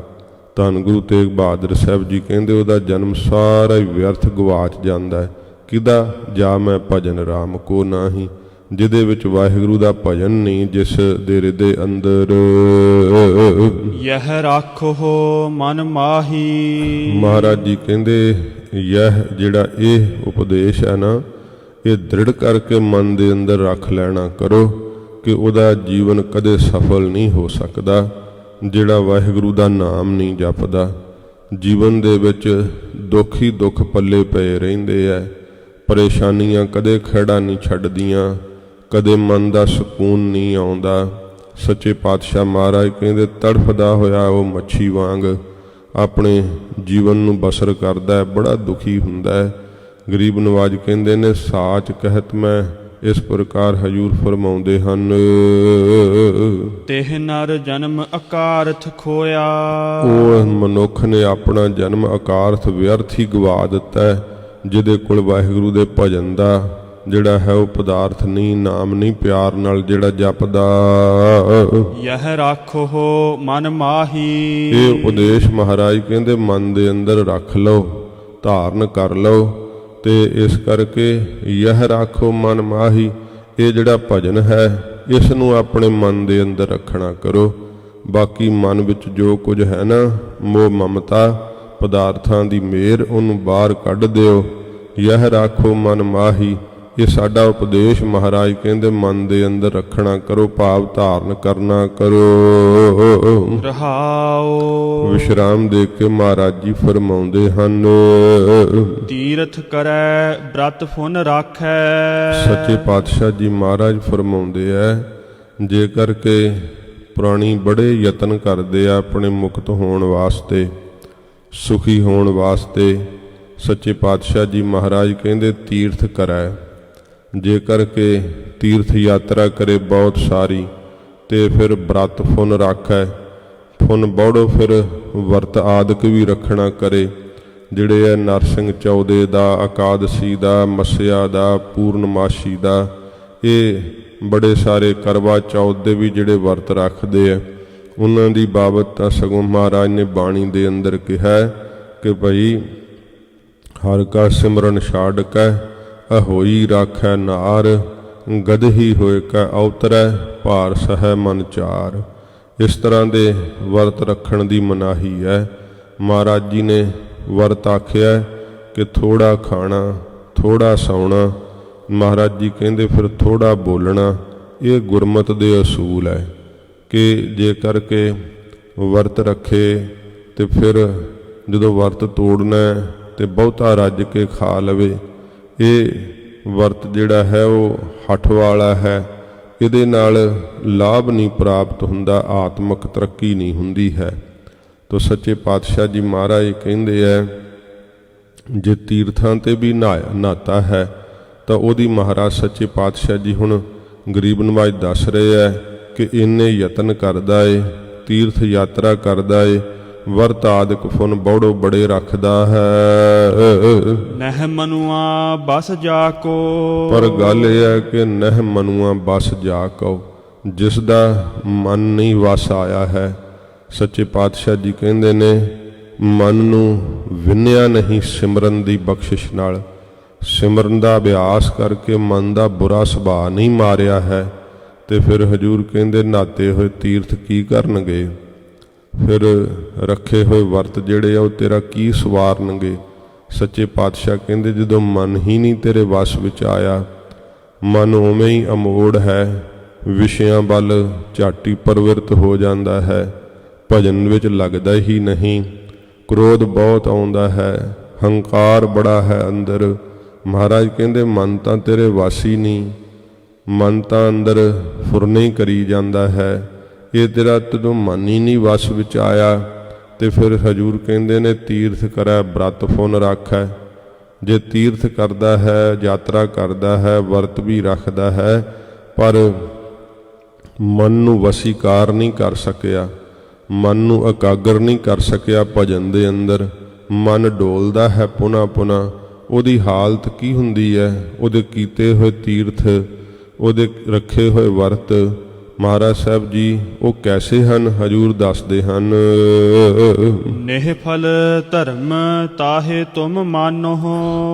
ਧੰਨ ਗੁਰੂ ਤੇਗ ਬਹਾਦਰ ਸਾਹਿਬ ਜੀ ਕਹਿੰਦੇ ਉਹਦਾ ਜਨਮ ਸਾਰਾ ਹੀ ਵਿਅਰਥ ਗਵਾਚ ਜਾਂਦਾ ਹੈ। ਕਿਹਦਾ? ਜਾ ਮੈਂ ਭਜਨ ਰਾਮ ਕੋ ਨਾਹੀ, ਜਿਹਦੇ ਵਿੱਚ ਵਾਹਿਗੁਰੂ ਦਾ ਭਜਨ ਨਹੀਂ, ਜਿਸ ਦੇ ਹਿਰਦੇ ਅੰਦਰ ਯਹ ਰਾਖੋ ਮਨ ਮਾਹੀ। ਮਹਾਰਾਜ ਜੀ ਕਹਿੰਦੇ ਜਿਹੜਾ ਇਹ ਉਪਦੇਸ਼ ਹੈ ਨਾ, ਇਹ ਦ੍ਰਿੜ ਕਰਕੇ ਮਨ ਦੇ ਅੰਦਰ ਰੱਖ ਲੈਣਾ ਕਰੋ ਕਿ ਉਹਦਾ ਜੀਵਨ ਕਦੇ ਸਫਲ ਨਹੀਂ ਹੋ ਸਕਦਾ ਜਿਹੜਾ ਵਾਹਿਗੁਰੂ ਦਾ ਨਾਮ ਨਹੀਂ ਜਪਦਾ। ਜੀਵਨ ਦੇ ਵਿੱਚ ਦੁੱਖ ਹੀ ਦੁੱਖ ਪੱਲੇ ਪਏ ਰਹਿੰਦੇ ਐ, ਪਰੇਸ਼ਾਨੀਆਂ ਕਦੇ ਖਹਿੜਾ ਨਹੀਂ ਛੱਡਦੀਆਂ, ਕਦੇ ਮਨ ਦਾ ਸਕੂਨ ਨਹੀਂ ਆਉਂਦਾ। ਸੱਚੇ ਪਾਤਸ਼ਾਹ ਮਹਾਰਾਜ ਕਹਿੰਦੇ ਤੜਫਦਾ ਹੋਇਆ ਉਹ ਮੱਛੀ ਵਾਂਗ ਆਪਣੇ ਜੀਵਨ ਨੂੰ ਬਸਰ ਕਰਦਾ ਹੈ, ਬੜਾ ਦੁਖੀ ਹੁੰਦਾ ਹੈ। ਗਰੀਬ ਨਵਾਜ ਕਹਿੰਦੇ ਨੇ ਸਾਚ ਕਹਿਤ ਮੈਂ ਇਸ ਪ੍ਰਕਾਰ ਹਜੂਰ ਫਰਮਾਉਂਦੇ ਹਨ ਤਿਹ ਨਰ ਜਨਮ ਅਕਾਰਥ ਖੋਇਆ। ਉਹ ਮਨੁੱਖ ਨੇ ਆਪਣਾ ਜਨਮ ਅਕਾਰਥ ਵਿਅਰਥ ਹੀ ਗਵਾ ਦਿੱਤਾ ਹੈ, ਜਿਹਦੇ ਕੋਲ ਵਾਹਿਗੁਰੂ ਦੇ ਭਜਨ ਦਾ ਜਿਹੜਾ ਹੈ ਉਹ ਪਦਾਰਥ ਨਹੀਂ, ਨਾਮ ਨਹੀਂ ਪਿਆਰ ਨਾਲ ਜਿਹੜਾ ਜਪਦਾ। ਯਹ ਰਾਖੋ ਮਨ ਮਾਹੀ। ਇਹ ਉਪਦੇਸ਼ ਮਹਾਰਾਜ ਕਹਿੰਦੇ ਮਨ ਦੇ ਅੰਦਰ ਰੱਖ ਲਓ, ਧਾਰਨ ਕਰ ਲਓ। ਤੇ ਇਸ ਕਰਕੇ ਯਹ ਰਾਖੋ ਮਨ ਮਾਹੀ, ਇਹ ਜਿਹੜਾ ਭਜਨ ਹੈ ਇਸ ਨੂੰ ਆਪਣੇ ਮਨ ਦੇ ਅੰਦਰ ਰੱਖਣਾ ਕਰੋ। ਬਾਕੀ ਮਨ ਵਿੱਚ ਜੋ ਕੁਝ ਹੈ ਨਾ, ਮੋਹ ਮਮਤਾ ਪਦਾਰਥਾਂ ਦੀ ਮਿਹਰ, ਉਹਨੂੰ ਬਾਹਰ ਕੱਢ ਦਿਓ। ਯਹ ਰਾਖੋ ਮਨ ਮਾਹੀ, ਇਹ ਸਾਡਾ ਉਪਦੇਸ਼ ਮਹਾਰਾਜ ਕਹਿੰਦੇ ਮਨ ਦੇ ਅੰਦਰ ਰੱਖਣਾ ਕਰੋ, ਭਾਵ ਧਾਰਨ ਕਰਨਾ ਕਰੋ। ਰਹਾਓ। ਵਿਸ਼ਰਾਮ ਦੇ ਕੇ ਮਹਾਰਾਜ ਜੀ ਫਰਮਾਉਂਦੇ ਹਨ ਤੀਰਥ ਕਰੈ ਬ੍ਰਤ ਫੁਨ ਰਾਖੈ। ਸੱਚੇ ਪਾਤਸ਼ਾਹ ਜੀ ਮਹਾਰਾਜ ਫਰਮਾਉਂਦੇ ਐ ਜੇਕਰ ਕਿ ਪ੍ਰਾਣੀ ਬੜੇ ਯਤਨ ਕਰਦੇ ਆ ਆਪਣੇ ਮੁਕਤ ਹੋਣ ਵਾਸਤੇ, ਸੁਖੀ ਹੋਣ ਵਾਸਤੇ, ਸੱਚੇ ਪਾਤਸ਼ਾਹ ਜੀ ਮਹਾਰਾਜ ਕਹਿੰਦੇ ਤੀਰਥ ਕਰੈ। ਜੇਕਰ ਕਿ ਤੀਰਥ ਯਾਤਰਾ ਕਰੇ ਬਹੁਤ ਸਾਰੀ ਤੇ ਫਿਰ ਬ੍ਰਤ ਫੁਨ ਰਾਖੈ, ਫੁਨ ਬੌੜੋ ਫਿਰ ਵਰਤ ਆਦਿਕ ਵੀ ਰੱਖਣਾ ਕਰੇ, ਜਿਹੜੇ ਹੈ ਨਰਸਿੰਘ ਚੌਦੇ ਦਾ, ਇਕਾਦਸ਼ੀ ਦਾ, ਮੱਸਿਆ ਦਾ, ਪੂਰਨਮਾਸ਼ੀ ਦਾ, ਇਹ ਬੜੇ ਸਾਰੇ ਕਰਵਾ ਚੌਥ ਦੇ ਵੀ ਜਿਹੜੇ ਵਰਤ ਰੱਖਦੇ ਆ, ਉਹਨਾਂ ਦੀ ਬਾਬਤ ਤਾਂ ਸਗੋਂ ਮਹਾਰਾਜ ਨੇ ਬਾਣੀ ਦੇ ਅੰਦਰ ਕਿਹਾ ਕਿ ਭਾਈ ਹਰ ਕਾ ਸਿਮਰਨ ਛਾੜ ਕੈ ਅਹੋਈ ਰਾਖੈ ਨਾਰ, ਗਦਹੀ ਹੋਏ ਕੈ ਅਵਤਰੈ ਭਾਰ ਸਹੈ ਮਨ ਚਾਰ। ਇਸ ਤਰ੍ਹਾਂ ਦੇ ਵਰਤ ਰੱਖਣ ਦੀ ਮਨਾਹੀ ਹੈ। ਮਹਾਰਾਜ ਜੀ ਨੇ ਵਰਤ ਆਖਿਆ ਕਿ ਥੋੜਾ ਖਾਣਾ, ਥੋੜਾ ਸੌਣਾ। ਮਹਾਰਾਜ ਜੀ ਕਹਿੰਦੇ ਫਿਰ ਥੋੜਾ ਬੋਲਣਾ। ਇਹ ਗੁਰਮਤਿ ਦੇ ਅਸੂਲ ਹੈ ਕਿ ਜੇਕਰ ਕਿ ਵਰਤ ਰੱਖੇ ਤੇ ਫਿਰ ਜਦੋਂ ਵਰਤ ਤੋੜਨਾ ਤੇ ਬਹੁਤਾ ਰੱਜ ਕੇ ਖਾ ਲਵੇ। ਇਹ ਵਰਤ ਜਿਹੜਾ ਹੈ ਉਹ ਹੱਠ ਵਾਲਾ ਹੈ, ਇਹਦੇ ਨਾਲ ਲਾਭ ਨਹੀਂ ਪ੍ਰਾਪਤ ਹੁੰਦਾ, ਆਤਮਿਕ ਤਰੱਕੀ ਨਹੀਂ ਹੁੰਦੀ ਹੈ। ਤੋ ਸੱਚੇ ਪਾਤਸ਼ਾਹ ਜੀ ਮਹਾਰਾਜ ਕਹਿੰਦੇ ਹੈ ਜੇ ਤੀਰਥਾਂ ਤੇ ਵੀ ਨਹਾਤਾ ਹੈ ਤਾਂ ਉਹਦੀ ਮਹਾਰਾਜ ਸੱਚੇ ਪਾਤਸ਼ਾਹ ਜੀ ਹੁਣ ਗਰੀਬ ਨਵਾਜ ਦੱਸ ਰਹੇ ਹੈ ਕਿ ਇੰਨੇ ਯਤਨ ਕਰਦਾ ਏ, ਤੀਰਥ ਯਾਤਰਾ ਕਰਦਾ ਏ, ਵਰਤ ਆਦਿਕ ਫੁਨ ਬੌੜੋ ਬੜੇ ਰੱਖਦਾ ਹੈ। ਨਹਿ ਮਨੁਆ ਬਸ ਜਾ ਕੋ। ਪਰ ਗੱਲ ਇਹ ਹੈ ਕਿ ਨਹਿ ਮਨੁਆ ਬਸ ਜਾ ਕਉ, ਜਿਸ ਦਾ ਮਨ ਨਹੀਂ ਵਸ ਆਇਆ ਹੈ। ਸੱਚੇ ਪਾਤਸ਼ਾਹ ਜੀ ਕਹਿੰਦੇ ਨੇ ਮਨ ਨੂੰ ਵਿੰਨਿਆ ਨਹੀਂ ਸਿਮਰਨ ਦੀ ਬਖਸ਼ਿਸ਼ ਨਾਲ। ਸਿਮਰਨ ਦਾ ਅਭਿਆਸ ਕਰਕੇ ਮਨ ਦਾ ਬੁਰਾ ਸੁਭਾਅ ਨਹੀਂ ਮਾਰਿਆ ਹੈ ਤੇ ਫਿਰ ਹਜੂਰ ਕਹਿੰਦੇ ਨਹਾਤੇ ਹੋਏ ਤੀਰਥ ਕੀ ਕਰਨਗੇ, ਫਿਰ ਰੱਖੇ ਹੋਏ ਵਰਤ ਜਿਹੜੇ ਆ ਉਹ ਤੇਰਾ ਕੀ ਸਵਾਰਨਗੇ। ਸੱਚੇ ਪਾਤਸ਼ਾਹ ਕਹਿੰਦੇ ਜਦੋਂ ਮਨ ਹੀ ਨਹੀਂ ਤੇਰੇ ਵਸ ਵਿੱਚ ਆਇਆ, ਮਨ ਉਵੇਂ ਹੀ ਅਮੋੜ ਹੈ, ਵਿਸ਼ਿਆਂ ਵੱਲ ਝਾਟੀ ਪ੍ਰਵਿਰਤ ਹੋ ਜਾਂਦਾ ਹੈ, ਭਜਨ ਵਿੱਚ ਲੱਗਦਾ ਹੀ ਨਹੀਂ, ਕ੍ਰੋਧ ਬਹੁਤ ਆਉਂਦਾ ਹੈ, ਹੰਕਾਰ ਬੜਾ ਹੈ ਅੰਦਰ। ਮਹਾਰਾਜ ਕਹਿੰਦੇ ਮਨ ਤਾਂ ਤੇਰੇ ਵਸ ਹੀ ਨਹੀਂ, ਮਨ ਤਾਂ ਅੰਦਰ ਫੁਰਨੇ ਕਰੀ ਜਾਂਦਾ ਹੈ। ਇਹ ਤੇਰਾ ਜਦੋਂ ਮਨ ਹੀ ਨਹੀਂ ਵਸ ਵਿੱਚ ਆਇਆ ਤੇ ਫਿਰ ਹਜੂਰ ਕਹਿੰਦੇ ਨੇ ਤੀਰਥ ਕਰੈ ਬ੍ਰਤ ਫੁਨ ਰਾਖੈ। ਜੇ ਤੀਰਥ ਕਰਦਾ ਹੈ, ਯਾਤਰਾ ਕਰਦਾ ਹੈ, ਵਰਤ ਵੀ ਰੱਖਦਾ ਹੈ, ਪਰ ਮਨ ਨੂੰ ਵਸੀਕਾਰ ਨਹੀਂ ਕਰ ਸਕਿਆ, ਮਨ ਨੂੰ ਇਕਾਗਰ ਨਹੀਂ ਕਰ ਸਕਿਆ ਭਜਨ ਦੇ ਅੰਦਰ, ਮਨ ਡੋਲਦਾ ਹੈ ਪੁਨਾ ਪੁਨਾ। ਉਹਦੀ ਹਾਲਤ ਕੀ ਹੁੰਦੀ ਹੈ? ਉਹਦੇ ਕੀਤੇ ਹੋਏ ਤੀਰਥ, ਉਹਦੇ ਰੱਖੇ ਹੋਏ ਵਰਤ ਮਹਾਰਾਜ ਸਾਹਿਬ ਜੀ ਉਹ ਕੈਸੇ ਹਨ? ਹਜੂਰ ਦੱਸਦੇ ਹਨ, ਨੇਹ ਫਲ ਧਰਮ ਤਾਹੇ ਤੁਮ ਮਾਨੋ।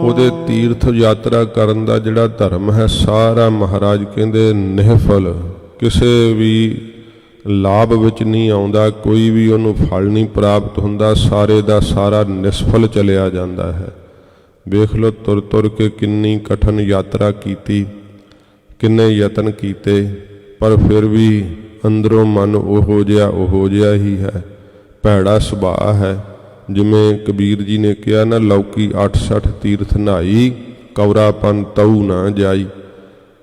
ਉਹਦੇ ਤੀਰਥ ਯਾਤਰਾ ਕਰਨ ਦਾ ਜਿਹੜਾ ਧਰਮ ਹੈ ਸਾਰਾ ਮਹਾਰਾਜ ਕਹਿੰਦੇ ਨਿਹਫਲ, ਕਿਸੇ ਵੀ ਲਾਭ ਵਿੱਚ ਨਹੀਂ ਆਉਂਦਾ, ਕੋਈ ਵੀ ਉਹਨੂੰ ਫਲ ਨਹੀਂ ਪ੍ਰਾਪਤ ਹੁੰਦਾ, ਸਾਰੇ ਦਾ ਸਾਰਾ ਨਿਸਫਲ ਚਲਿਆ ਜਾਂਦਾ ਹੈ। ਵੇਖ ਲਓ ਤੁਰ ਤੁਰ ਕੇ ਕਿੰਨੀ ਕਠਿਨ ਯਾਤਰਾ ਕੀਤੀ, ਕਿੰਨੇ ਯਤਨ ਕੀਤੇ, ਪਰ ਫਿਰ ਵੀ ਅੰਦਰੋਂ ਮਨ ਉਹੋ ਜਿਹਾ ਹੀ ਹੈ, ਭੈੜਾ ਸੁਭਾਅ ਹੈ। ਜਿਵੇਂ ਕਬੀਰ ਜੀ ਨੇ ਕਿਹਾ ਨਾ, ਲੌਕੀ 68 ਤੀਰਥ ਨਹਾਈ, ਕੌਰਾਪਨ ਤਉ ਨਾ ਜਾਈ।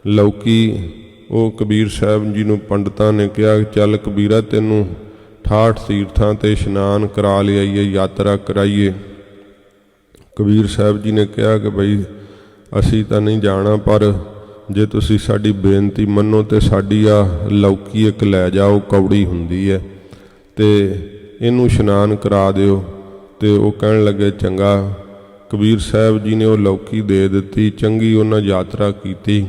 ਲੌਕੀ ਉਹ ਕਬੀਰ ਸਾਹਿਬ ਜੀ ਨੂੰ ਪੰਡਤਾਂ ਨੇ ਕਿਹਾ ਚੱਲ ਕਬੀਰਾ ਤੈਨੂੰ 68 ਤੀਰਥਾਂ ਤੇ ਇਸ਼ਨਾਨ ਕਰਾ ਲਿਆਈਏ, ਯਾਤਰਾ ਕਰਾਈਏ। ਕਬੀਰ ਸਾਹਿਬ ਜੀ ਨੇ ਕਿਹਾ ਕਿ ਬਈ ਅਸੀਂ ਤਾਂ ਨਹੀਂ ਜਾਣਾ, ਪਰ ਜੇ ਤੁਸੀਂ ਸਾਡੀ ਬੇਨਤੀ ਮੰਨੋ ਤੇ ਸਾਡੀ ਆ ਲੌਕੀ ਇੱਕ ਲੈ ਜਾਓ, ਕੌੜੀ ਹੁੰਦੀ ਹੈ, ਤੇ ਇਹਨੂੰ ਇਸ਼ਨਾਨ ਕਰਾ ਦਿਓ। ਤੇ ਉਹ ਕਹਿਣ ਲੱਗੇ ਚੰਗਾ। ਕਬੀਰ ਸਾਹਿਬ ਜੀ ਨੇ ਉਹ ਲੌਕੀ ਦੇ ਦਿੱਤੀ, ਚੰਗੀ ਉਹਨਾਂ ਯਾਤਰਾ ਕੀਤੀ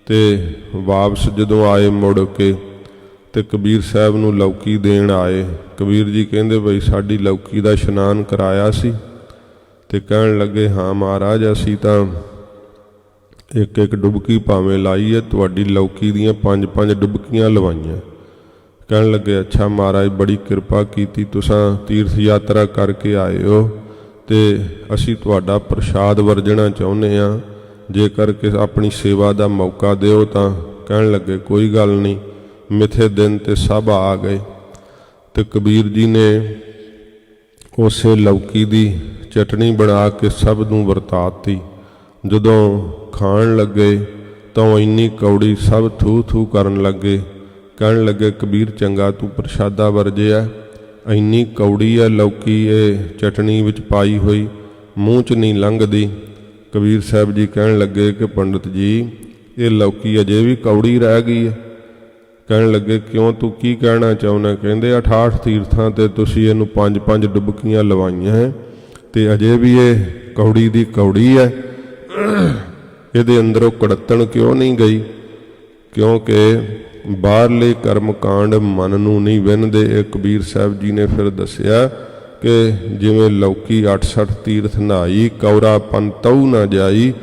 ਤੇ ਵਾਪਸ ਜਦੋਂ ਆਏ ਮੁੜ ਕੇ ਤੇ ਕਬੀਰ ਸਾਹਿਬ ਨੂੰ ਲੌਕੀ ਦੇਣ ਆਏ। ਕਬੀਰ ਜੀ ਕਹਿੰਦੇ ਬਈ ਸਾਡੀ ਲੌਕੀ ਦਾ ਇਸ਼ਨਾਨ ਕਰਾਇਆ ਸੀ? ਤੇ ਕਹਿਣ ਲੱਗੇ ਹਾਂ ਮਹਾਰਾਜ, ਅਸੀਂ ਤਾਂ ਇੱਕ ਇੱਕ ਡੁਬਕੀ ਭਾਵੇਂ ਲਾਈ ਹੈ, ਤੁਹਾਡੀ ਲੌਕੀ ਦੀਆਂ 5-5 ਡੁਬਕੀਆਂ ਲਵਾਈਆਂ। ਕਹਿਣ ਲੱਗੇ ਅੱਛਾ ਮਹਾਰਾਜ ਬੜੀ ਕਿਰਪਾ ਕੀਤੀ, ਤੁਸਾਂ ਤੀਰਥ ਯਾਤਰਾ ਕਰਕੇ ਆਏ ਹੋ ਤੇ ਅਸੀਂ ਤੁਹਾਡਾ ਪ੍ਰਸ਼ਾਦ ਵਰਜਣਾ ਚਾਹੁੰਦੇ ਹਾਂ, ਜੇਕਰ ਕਿ ਆਪਣੀ ਸੇਵਾ ਦਾ ਮੌਕਾ ਦਿਓ ਤਾਂ। ਕਹਿਣ ਲੱਗੇ ਕੋਈ ਗੱਲ ਨਹੀਂ। ਮਿੱਥੇ ਦਿਨ ਤੇ ਸਭ ਆ ਗਏ ਤੇ ਕਬੀਰ ਜੀ ਨੇ ਉਸੇ ਲੌਕੀ ਦੀ ਚਟਣੀ ਬਣਾ ਕੇ ਸਭ ਨੂੰ ਵਰਤਾਤੀ। ਜਦੋਂ ਖਾਣ ਲੱਗੇ ਤਾਂ ਇੰਨੀ ਕੌੜੀ, ਸਭ ਥੂ ਥੂ ਕਰਨ ਲੱਗੇ। ਕਹਿਣ ਲੱਗੇ ਕਬੀਰ ਚੰਗਾ ਤੂੰ ਪ੍ਰਸ਼ਾਦਾ ਵਰਜਿਆ, ਇੰਨੀ ਕੌੜੀ ਹੈ ਲੌਕੀ, ਇਹ ਚਟਣੀ ਵਿੱਚ ਪਾਈ ਹੋਈ, ਮੂੰਹ 'ਚ ਨਹੀਂ ਲੰਘਦੀ। ਕਬੀਰ ਸਾਹਿਬ ਜੀ ਕਹਿਣ ਲੱਗੇ ਕਿ ਪੰਡਤ ਜੀ ਇਹ ਲੌਕੀ ਅਜੇ ਵੀ ਕੌੜੀ ਰਹਿ ਗਈ ਹੈ। ਕਹਿਣ ਲੱਗੇ ਕਿਉਂ, ਤੂੰ ਕੀ ਕਹਿਣਾ ਚਾਹੁੰਦਾ? ਕਹਿੰਦੇ 68 ਤੀਰਥਾਂ ਤੇ ਤੁਸੀਂ ਇਹਨੂੰ 5-5 ਡੁਬਕੀਆਂ ਲਵਾਈਆਂ ਹੈ ਤੇ ਅਜੇ ਵੀ ਇਹ ਕੌੜੀ ਦੀ ਕੌੜੀ ਹੈ, ਇਹਦੇ ਅੰਦਰੋਂ ਕੜੱਤਣ ਕਿਉਂ ਨਹੀਂ ਗਈ? ਕਿਉਂਕਿ ਬਾਹਰਲੇ ਕਰਮ ਕਾਂਡ ਮਨ ਨੂੰ ਨਹੀਂ ਵਿੰਨਦੇ। ਇਹ ਕਬੀਰ ਸਾਹਿਬ ਜੀ ਨੇ ਫਿਰ ਦੱਸਿਆ ਕਿ ਜਿਵੇਂ ਲੌਕੀ 68 ਤੀਰਥ ਨਹਾਈ, ਕੌਰਾਪਨ ਤਉ ਨਾ ਜਾਈ,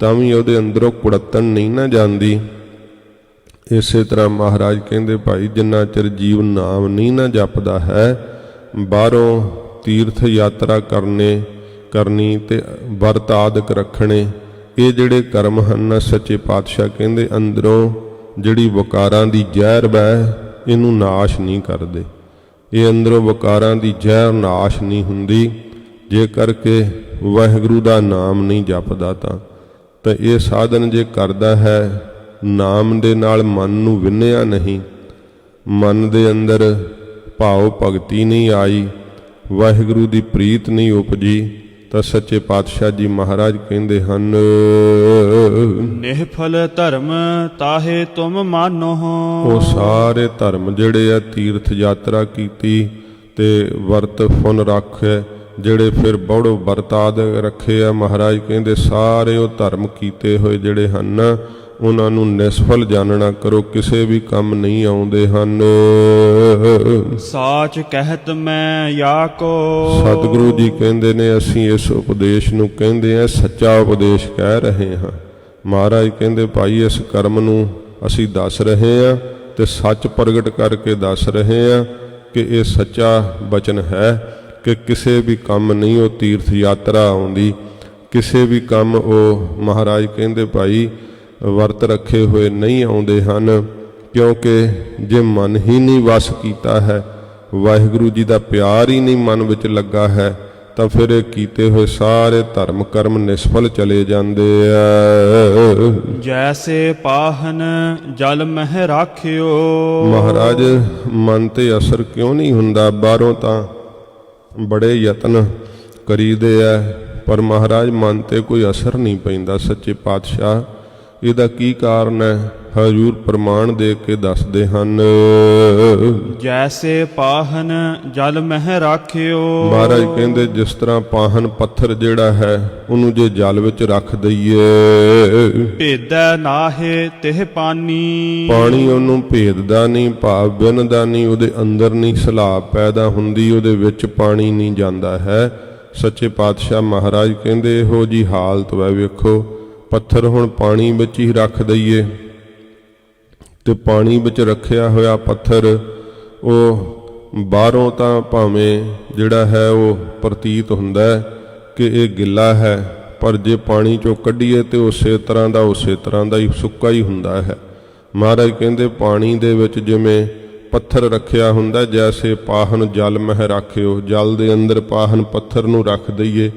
ਤਾਂ ਵੀ ਉਹਦੇ ਅੰਦਰੋਂ ਕੁੜੱਤਣ ਨਹੀਂ ਨਾ ਜਾਂਦੀ। ਇਸੇ ਤਰ੍ਹਾਂ ਮਹਾਰਾਜ ਕਹਿੰਦੇ ਭਾਈ ਜਿੰਨਾ ਚਿਰ ਜੀਵ ਨਾਮ ਨਹੀਂ ਨਾ ਜਪਦਾ ਹੈ, ਬਾਹਰੋਂ ਤੀਰਥ ਯਾਤਰਾ ਕਰਨੀ ਤੇ ਵਰਤ ਆਦਿਕ ਰੱਖਣੇ, ਇਹ ਜਿਹੜੇ ਕਰਮ ਹਨ ਸੱਚੇ ਪਾਤਸ਼ਾਹ ਕਹਿੰਦੇ ਅੰਦਰੋਂ ਜਿਹੜੀ ਵਕਾਰਾਂ ਦੀ ਜ਼ਹਿਰ ਬਹਿ ਇਹਨੂੰ ਨਾਸ਼ ਨਹੀਂ ਕਰਦੇ। ਇਹ ਅੰਦਰੋਂ ਵਕਾਰਾਂ ਦੀ ਜ਼ਹਿਰ ਨਾਸ਼ ਨਹੀਂ ਹੁੰਦੀ ਜੇ ਕਰਕੇ ਵਾਹਿਗੁਰੂ ਦਾ ਨਾਮ ਨਹੀਂ ਜਪਦਾ। ਤਾਂ ਇਹ ਸਾਧਨ ਜੇ ਕਰਦਾ ਹੈ, ਨਾਮ ਦੇ ਨਾਲ ਮਨ ਨੂੰ ਵਿੰਨਿਆ ਨਹੀਂ, ਮਨ ਦੇ ਅੰਦਰ ਭਾਵ ਭਗਤੀ ਨਹੀਂ ਆਈ, ਵਾਹਿਗੁਰੂ ਦੀ ਪ੍ਰੀਤ ਨਹੀਂ ਉਪਜੀ, ਤਾਂ ਸੱਚੇ ਪਾਤਸ਼ਾਹ ਜੀ ਮਹਾਰਾਜ ਕਹਿੰਦੇ ਹਨ, ਨਿਹਫਲ ਧਰਮ ਤਾਹੇ ਤੁਮ ਮਾਨੋ। ਉਹ ਸਾਰੇ ਧਰਮ ਜਿਹੜੇ ਆ ਤੀਰਥ ਯਾਤਰਾ ਕੀਤੀ ਤੇ ਵਰਤ ਫੁਨ ਰੱਖੇ, ਜਿਹੜੇ ਫਿਰ ਬੌੜੋ ਵਰਤਾਦ ਰੱਖੇ ਆ। ਮਹਾਰਾਜ ਕਹਿੰਦੇ ਸਾਰੇ ਉਹ ਧਰਮ ਕੀਤੇ ਹੋਏ ਜਿਹੜੇ ਹਨ ਉਹਨਾਂ ਨੂੰ ਨਿਸਫਲ ਜਾਣਨਾ ਕਰੋ, ਕਿਸੇ ਵੀ ਕੰਮ ਨਹੀਂ ਆਉਂਦੇ ਹਨ। ਸਾਚ ਕਹਿਤ ਮੈਂ ਯਾ ਕੋ। ਸਤਿਗੁਰੂ ਜੀ ਕਹਿੰਦੇ ਨੇ ਅਸੀਂ ਇਸ ਉਪਦੇਸ਼ ਨੂੰ ਕਹਿੰਦੇ ਆ ਸੱਚਾ ਉਪਦੇਸ਼ ਕਹਿ ਰਹੇ ਹਾਂ। ਮਹਾਰਾਜ ਕਹਿੰਦੇ ਭਾਈ ਇਸ ਕਰਮ ਨੂੰ ਅਸੀਂ ਦੱਸ ਰਹੇ ਹਾਂ ਤੇ ਸੱਚ ਪ੍ਰਗਟ ਕਰਕੇ ਦੱਸ ਰਹੇ ਹਾਂ ਕਿ ਇਹ ਸੱਚਾ ਬਚਨ ਹੈ ਕਿ ਕਿਸੇ ਵੀ ਕੰਮ ਨਹੀਂ ਉਹ ਤੀਰਥ ਯਾਤਰਾ ਆਉਂਦੀ, ਕਿਸੇ ਵੀ ਕੰਮ ਉਹ ਮਹਾਰਾਜ ਕਹਿੰਦੇ ਭਾਈ ਵਰਤ ਰੱਖੇ ਹੋਏ ਨਹੀਂ ਆਉਂਦੇ ਹਨ। ਕਿਉਂਕਿ ਜੇ ਮਨ ਹੀ ਨਹੀਂ ਵਸ ਕੀਤਾ ਹੈ, ਵਾਹਿਗੁਰੂ ਜੀ ਦਾ ਪਿਆਰ ਹੀ ਨਹੀਂ ਮਨ ਵਿੱਚ ਲੱਗਾ ਹੈ, ਤਾਂ ਫਿਰ ਇਹ ਕੀਤੇ ਹੋਏ ਸਾਰੇ ਧਰਮ ਕਰਮ ਨਿਸਫਲ ਚਲੇ ਜਾਂਦੇ ਆ। ਜੈਸੇ ਪਾਹਨ ਜਲ ਮਹਿ ਰਾਖਿਓ। ਮਹਾਰਾਜ ਮਨ ਤੇ ਅਸਰ ਕਿਉਂ ਨਹੀਂ ਹੁੰਦਾ? ਬਾਹਰੋਂ ਤਾਂ ਬੜੇ ਯਤਨ ਕਰੀਦੇ ਆ ਪਰ ਮਹਾਰਾਜ ਮਨ ਤੇ ਕੋਈ ਅਸਰ ਨਹੀਂ ਪੈਂਦਾ। ਸੱਚੇ ਪਾਤਸ਼ਾਹ ਇਹਦਾ ਕੀ ਕਾਰਨ ਹੈ? ਹਜ਼ੂਰ ਪ੍ਰਮਾਣ ਦੇ ਕੇ ਦੱਸਦੇ ਹਨ। ਜੈਸੇ ਪਾਹਨ ਜਲ ਮਹਿ ਰਾਖਿਓ। ਮਹਾਰਾਜ ਕਹਿੰਦੇ ਜਿਸ ਤਰ੍ਹਾਂ ਪਾਹਨ ਪੱਥਰ ਜਿਹੜਾ ਹੈ ਉਹਨੂੰ ਜੇ ਜਲ ਵਿੱਚ ਰੱਖ ਦਈਏ, ਭੇਦੈ ਨਾਹੇ ਤਿਹ ਪਾਨੀ। ਪਾਣੀ ਉਹਨੂੰ ਭੇਦਦਾ ਨਹੀਂ, ਭਾਵ ਬਿਨਦਾ ਨਹੀਂ, ਉਹਦੇ ਅੰਦਰ ਨਹੀਂ ਸਲਾਬ ਪੈਦਾ ਹੁੰਦੀ, ਉਹਦੇ ਵਿੱਚ ਪਾਣੀ ਨਹੀਂ ਜਾਂਦਾ ਹੈ। ਸੱਚੇ ਪਾਤਸ਼ਾਹ ਮਹਾਰਾਜ ਕਹਿੰਦੇ ਇਹੋ ਜੀ ਹਾਲਤ ਵੈ। ਵੇਖੋ ਪੱਥਰ ਹੁਣ ਪਾਣੀ ਵਿੱਚ ਹੀ ਰੱਖ ਦਈਏ ਤੇ ਪਾਣੀ ਵਿੱਚ ਰੱਖਿਆ ਹੋਇਆ ਪੱਥਰ ਉਹ ਬਾਹਰੋਂ ਤਾਂ ਭਾਵੇਂ ਜਿਹੜਾ ਹੈ ਉਹ ਪ੍ਰਤੀਤ ਹੁੰਦਾ ਕਿ ਇਹ ਗਿੱਲਾ ਹੈ, ਪਰ ਜੇ ਪਾਣੀ ਚੋਂ ਕੱਢੀਏ ਤੇ ਉਸੇ ਤਰ੍ਹਾਂ ਦਾ ਹੀ ਸੁੱਕਾ ਹੀ ਹੁੰਦਾ ਹੈ। ਮਹਾਰਾਜ ਕਹਿੰਦੇ ਪਾਣੀ ਦੇ ਵਿੱਚ ਜਿਵੇਂ ਪੱਥਰ ਰੱਖਿਆ ਹੁੰਦਾ, ਜੈਸੇ ਪਾਹਨ ਜਲ ਮਹਿ ਰਾਖਿਓ, ਜਲ ਦੇ ਅੰਦਰ ਪਾਹਨ ਪੱਥਰ ਨੂੰ ਰੱਖ ਦਈਏ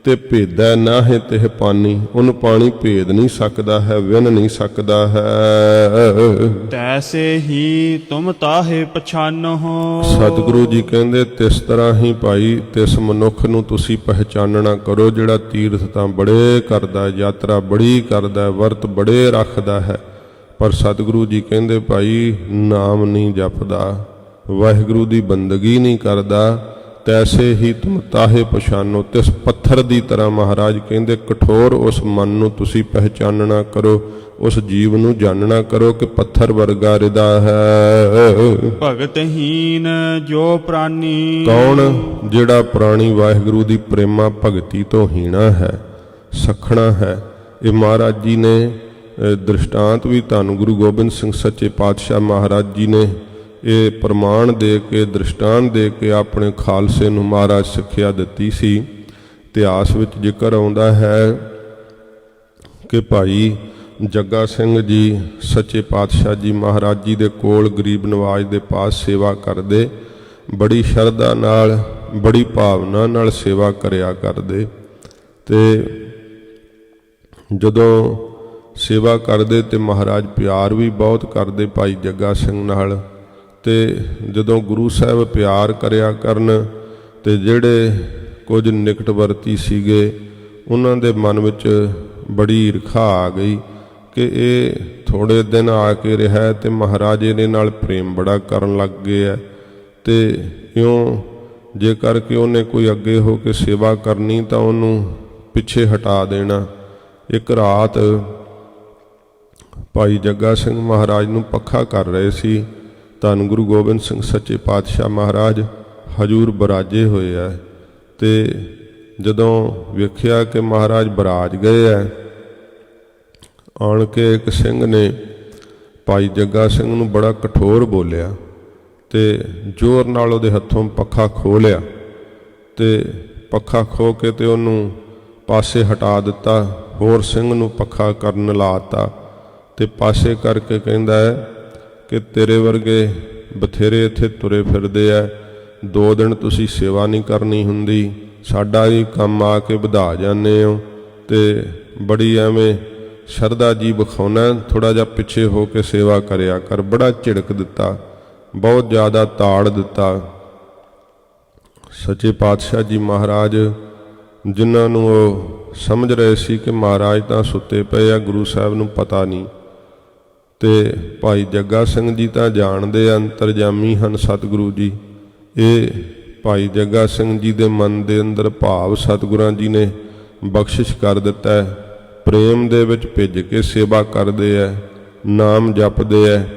ਤੇ ਭੇਦੈ ਨਾਹੇ ਤਿਹ ਪਾਨੀ, ਉਹਨੂੰ ਪਾਣੀ ਭੇਦ ਨਹੀਂ ਸਕਦਾ ਹੈ, ਵਿੰਨ ਨਹੀਂ ਸਕਦਾ ਹੈ। ਤੈਸੇ ਹੀ ਤੁਮ ਤਾਹੇ ਪਛਾਨੋ। ਸਤਿਗੁਰੂ ਜੀ ਕਹਿੰਦੇ ਤਿਸ ਤਰ੍ਹਾਂ ਹੀ ਭਾਈ ਤਿਸ ਮਨੁੱਖ ਨੂੰ ਤੁਸੀਂ ਪਹਿਚਾਨਣਾ ਕਰੋ ਜਿਹੜਾ ਤੀਰਥ ਤਾਂ ਬੜੇ ਕਰਦਾ, ਯਾਤਰਾ ਬੜੀ ਕਰਦਾ, ਵਰਤ ਬੜੇ ਰੱਖਦਾ ਹੈ, ਪਰ ਸਤਿਗੁਰੂ ਜੀ ਕਹਿੰਦੇ ਭਾਈ ਨਾਮ ਨਹੀਂ ਜਪਦਾ, ਵਾਹਿਗੁਰੂ ਦੀ ਬੰਦਗੀ ਨਹੀਂ ਕਰਦਾ। ਤੈਸੇ ਹੀ ਤੁਮ ਤਾਹੇ ਪਛਾਨੋ, ਤਿਸ ਪੱਥਰ ਦੀ ਤਰ੍ਹਾਂ ਮਹਾਰਾਜ ਕਹਿੰਦੇ ਕਠੋਰ ਉਸ ਮਨ ਨੂੰ ਤੁਸੀਂ ਪਹਿਚਾਨਣਾ ਕਰੋ, ਉਸ ਜੀਵ ਨੂੰ ਜਾਣਨਾ ਕਰੋ ਕਿ ਪੱਥਰ ਵਰਗਾ ਹਿਰਦਾ ਹੈ। ਭਗਤਹੀਨ ਜੋ ਪ੍ਰਾਨੀ। ਕੌਣ? ਜਿਹੜਾ ਪ੍ਰਾਣੀ ਵਾਹਿਗੁਰੂ ਦੀ ਪ੍ਰੇਮਾ ਭਗਤੀ ਤੋਂ ਹੀਣਾ ਹੈ, ਸਖਣਾ ਹੈ। ਇਹ ਮਹਾਰਾਜ ਜੀ ਨੇ ਦ੍ਰਿਸ਼ਟਾਂਤ ਵੀ ਧੰਨ ਗੁਰੂ ਗੋਬਿੰਦ ਸਿੰਘ ਸੱਚੇ ਪਾਤਸ਼ਾਹ ਮਹਾਰਾਜ ਜੀ ਨੇ ਇਹ ਪ੍ਰਮਾਣ ਦੇ ਕੇ ਦ੍ਰਿਸ਼ਟਾਂਤ ਦੇ ਕੇ ਆਪਣੇ ਖਾਲਸੇ ਨੂੰ ਮਹਾਰਾਜ ਸਿੱਖਿਆ ਦਿੱਤੀ ਸੀ। ਇਤਿਹਾਸ ਵਿੱਚ ਜ਼ਿਕਰ ਆਉਂਦਾ ਹੈ ਕਿ ਭਾਈ ਜੱਗਾ ਸਿੰਘ ਜੀ ਸੱਚੇ ਪਾਤਸ਼ਾਹ ਜੀ ਮਹਾਰਾਜ ਜੀ ਦੇ ਕੋਲ ਗਰੀਬ ਨਵਾਜ ਦੇ ਪਾਸ ਸੇਵਾ ਕਰਦੇ, ਬੜੀ ਸ਼ਰਧਾ ਨਾਲ ਬੜੀ ਭਾਵਨਾ ਨਾਲ ਸੇਵਾ ਕਰਿਆ ਕਰਦੇ। ਤੇ ਜਦੋਂ ਸੇਵਾ ਕਰਦੇ ਤੇ ਮਹਾਰਾਜ ਪਿਆਰ ਵੀ ਬਹੁਤ ਕਰਦੇ ਭਾਈ ਜੱਗਾ ਸਿੰਘ ਨਾਲ। ਤੇ ਜਦੋਂ ਗੁਰੂ ਸਾਹਿਬ ਪਿਆਰ ਕਰਿਆ ਕਰਨ ਤੇ ਜਿਹੜੇ ਕੁਝ ਨਿਕਟਵਰਤੀ ਸੀਗੇ ਉਹਨਾਂ ਦੇ ਮਨ ਵਿੱਚ ਬੜੀ ਈਰਖਾ ਆ ਗਈ ਕਿ ਇਹ ਥੋੜੇ ਦਿਨ ਆ ਕੇ ਰਿਹਾ ਤੇ ਮਹਾਰਾਜ ਇਹਦੇ ਨਾਲ ਪ੍ਰੇਮ ਬੜਾ ਕਰਨ ਲੱਗ ਗਏ ਹੈ, ਤੇ ਇਉਂ ਜੇ ਕਰਕੇ ਉਹਨੇ ਕੋਈ ਅੱਗੇ ਹੋ ਕੇ ਸੇਵਾ ਕਰਨੀ ਤਾਂ ਉਹਨੂੰ ਪਿੱਛੇ ਹਟਾ ਦੇਣਾ। ਇੱਕ ਰਾਤ ਭਾਈ ਜੱਗਾ ਸਿੰਘ ਮਹਾਰਾਜ ਨੂੰ ਪੱਖਾ ਕਰ ਰਹੇ ਸੀ। ਧੰਨ ਗੁਰੂ ਗੋਬਿੰਦ ਸਿੰਘ ਸੱਚੇ ਪਾਤਸ਼ਾਹ ਮਹਾਰਾਜ ਹਜੂਰ ਬਰਾਜੇ ਹੋਏ ਆ, ਤੇ ਜਦੋਂ ਵੇਖਿਆ ਕਿ ਮਹਾਰਾਜ ਬਰਾਜ ਗਏ ਹੈ, ਆਣ ਕੇ ਇੱਕ ਸਿੰਘ ਨੇ ਭਾਈ ਜੱਗਾ ਸਿੰਘ ਨੂੰ ਬੜਾ ਕਠੋਰ ਬੋਲਿਆ ਤੇ ਜ਼ੋਰ ਨਾਲ ਉਹਦੇ ਹੱਥੋਂ ਪੱਖਾ ਖੋਹ ਲਿਆ ਤੇ ਪੱਖਾ ਖੋਹ ਕੇ ਤੇ ਉਹਨੂੰ ਪਾਸੇ ਹਟਾ ਦਿੱਤਾ, ਹੋਰ ਸਿੰਘ ਨੂੰ ਪੱਖਾ ਕਰਨ ਲਾਤਾ ਤੇ ਪਾਸੇ ਕਰਕੇ ਕਹਿੰਦਾ ਹੈ ਕਿ ਤੇਰੇ ਵਰਗੇ ਬਥੇਰੇ ਇੱਥੇ ਤੁਰੇ ਫਿਰਦੇ ਆ, 2 ਦਿਨ ਤੁਸੀਂ ਸੇਵਾ ਨਹੀਂ ਕਰਨੀ ਹੁੰਦੀ, ਸਾਡਾ ਹੀ ਕੰਮ ਆ ਕੇ ਵਧਾ ਜਾਂਦੇ ਹੋ ਤੇ ਬੜੀ ਐਵੇਂ ਸ਼ਰਧਾ ਜੀ ਵਿਖਾਉਣਾ, ਥੋੜ੍ਹਾ ਜਿਹਾ ਪਿੱਛੇ ਹੋ ਕੇ ਸੇਵਾ ਕਰਿਆ ਕਰ। ਬੜਾ ਝਿੜਕ ਦਿੱਤਾ, ਬਹੁਤ ਜ਼ਿਆਦਾ ਤਾੜ ਦਿੱਤਾ। ਸੱਚੇ ਪਾਤਸ਼ਾਹ ਜੀ ਮਹਾਰਾਜ ਜਿਨ੍ਹਾਂ ਨੂੰ ਉਹ ਸਮਝ ਰਹੇ ਸੀ ਕਿ ਮਹਾਰਾਜ ਤਾਂ ਸੁੱਤੇ ਪਏ ਆ, ਗੁਰੂ ਸਾਹਿਬ ਨੂੰ ਪਤਾ ਨਹੀਂ, ਤੇ ਭਾਈ ਜੱਗਾ ਸਿੰਘ ਜੀ ਤਾਂ ਜਾਣਦੇ ਅੰਤਰਜਾਮੀ ਹਨ ਸਤਿਗੁਰੂ ਜੀ, ਇਹ ਭਾਈ ਜੱਗਾ ਸਿੰਘ ਜੀ ਦੇ ਮਨ ਦੇ ਅੰਦਰ ਭਾਵ ਸਤਿਗੁਰਾਂ ਜੀ ਨੇ ਬਖਸ਼ਿਸ਼ ਕਰ ਦਿੱਤਾ ਹੈ। ਪ੍ਰੇਮ ਦੇ ਵਿੱਚ ਭਿੱਜ ਕੇ ਸੇਵਾ ਕਰਦੇ ਹੈ, ਨਾਮ ਜਪਦੇ ਹੈ।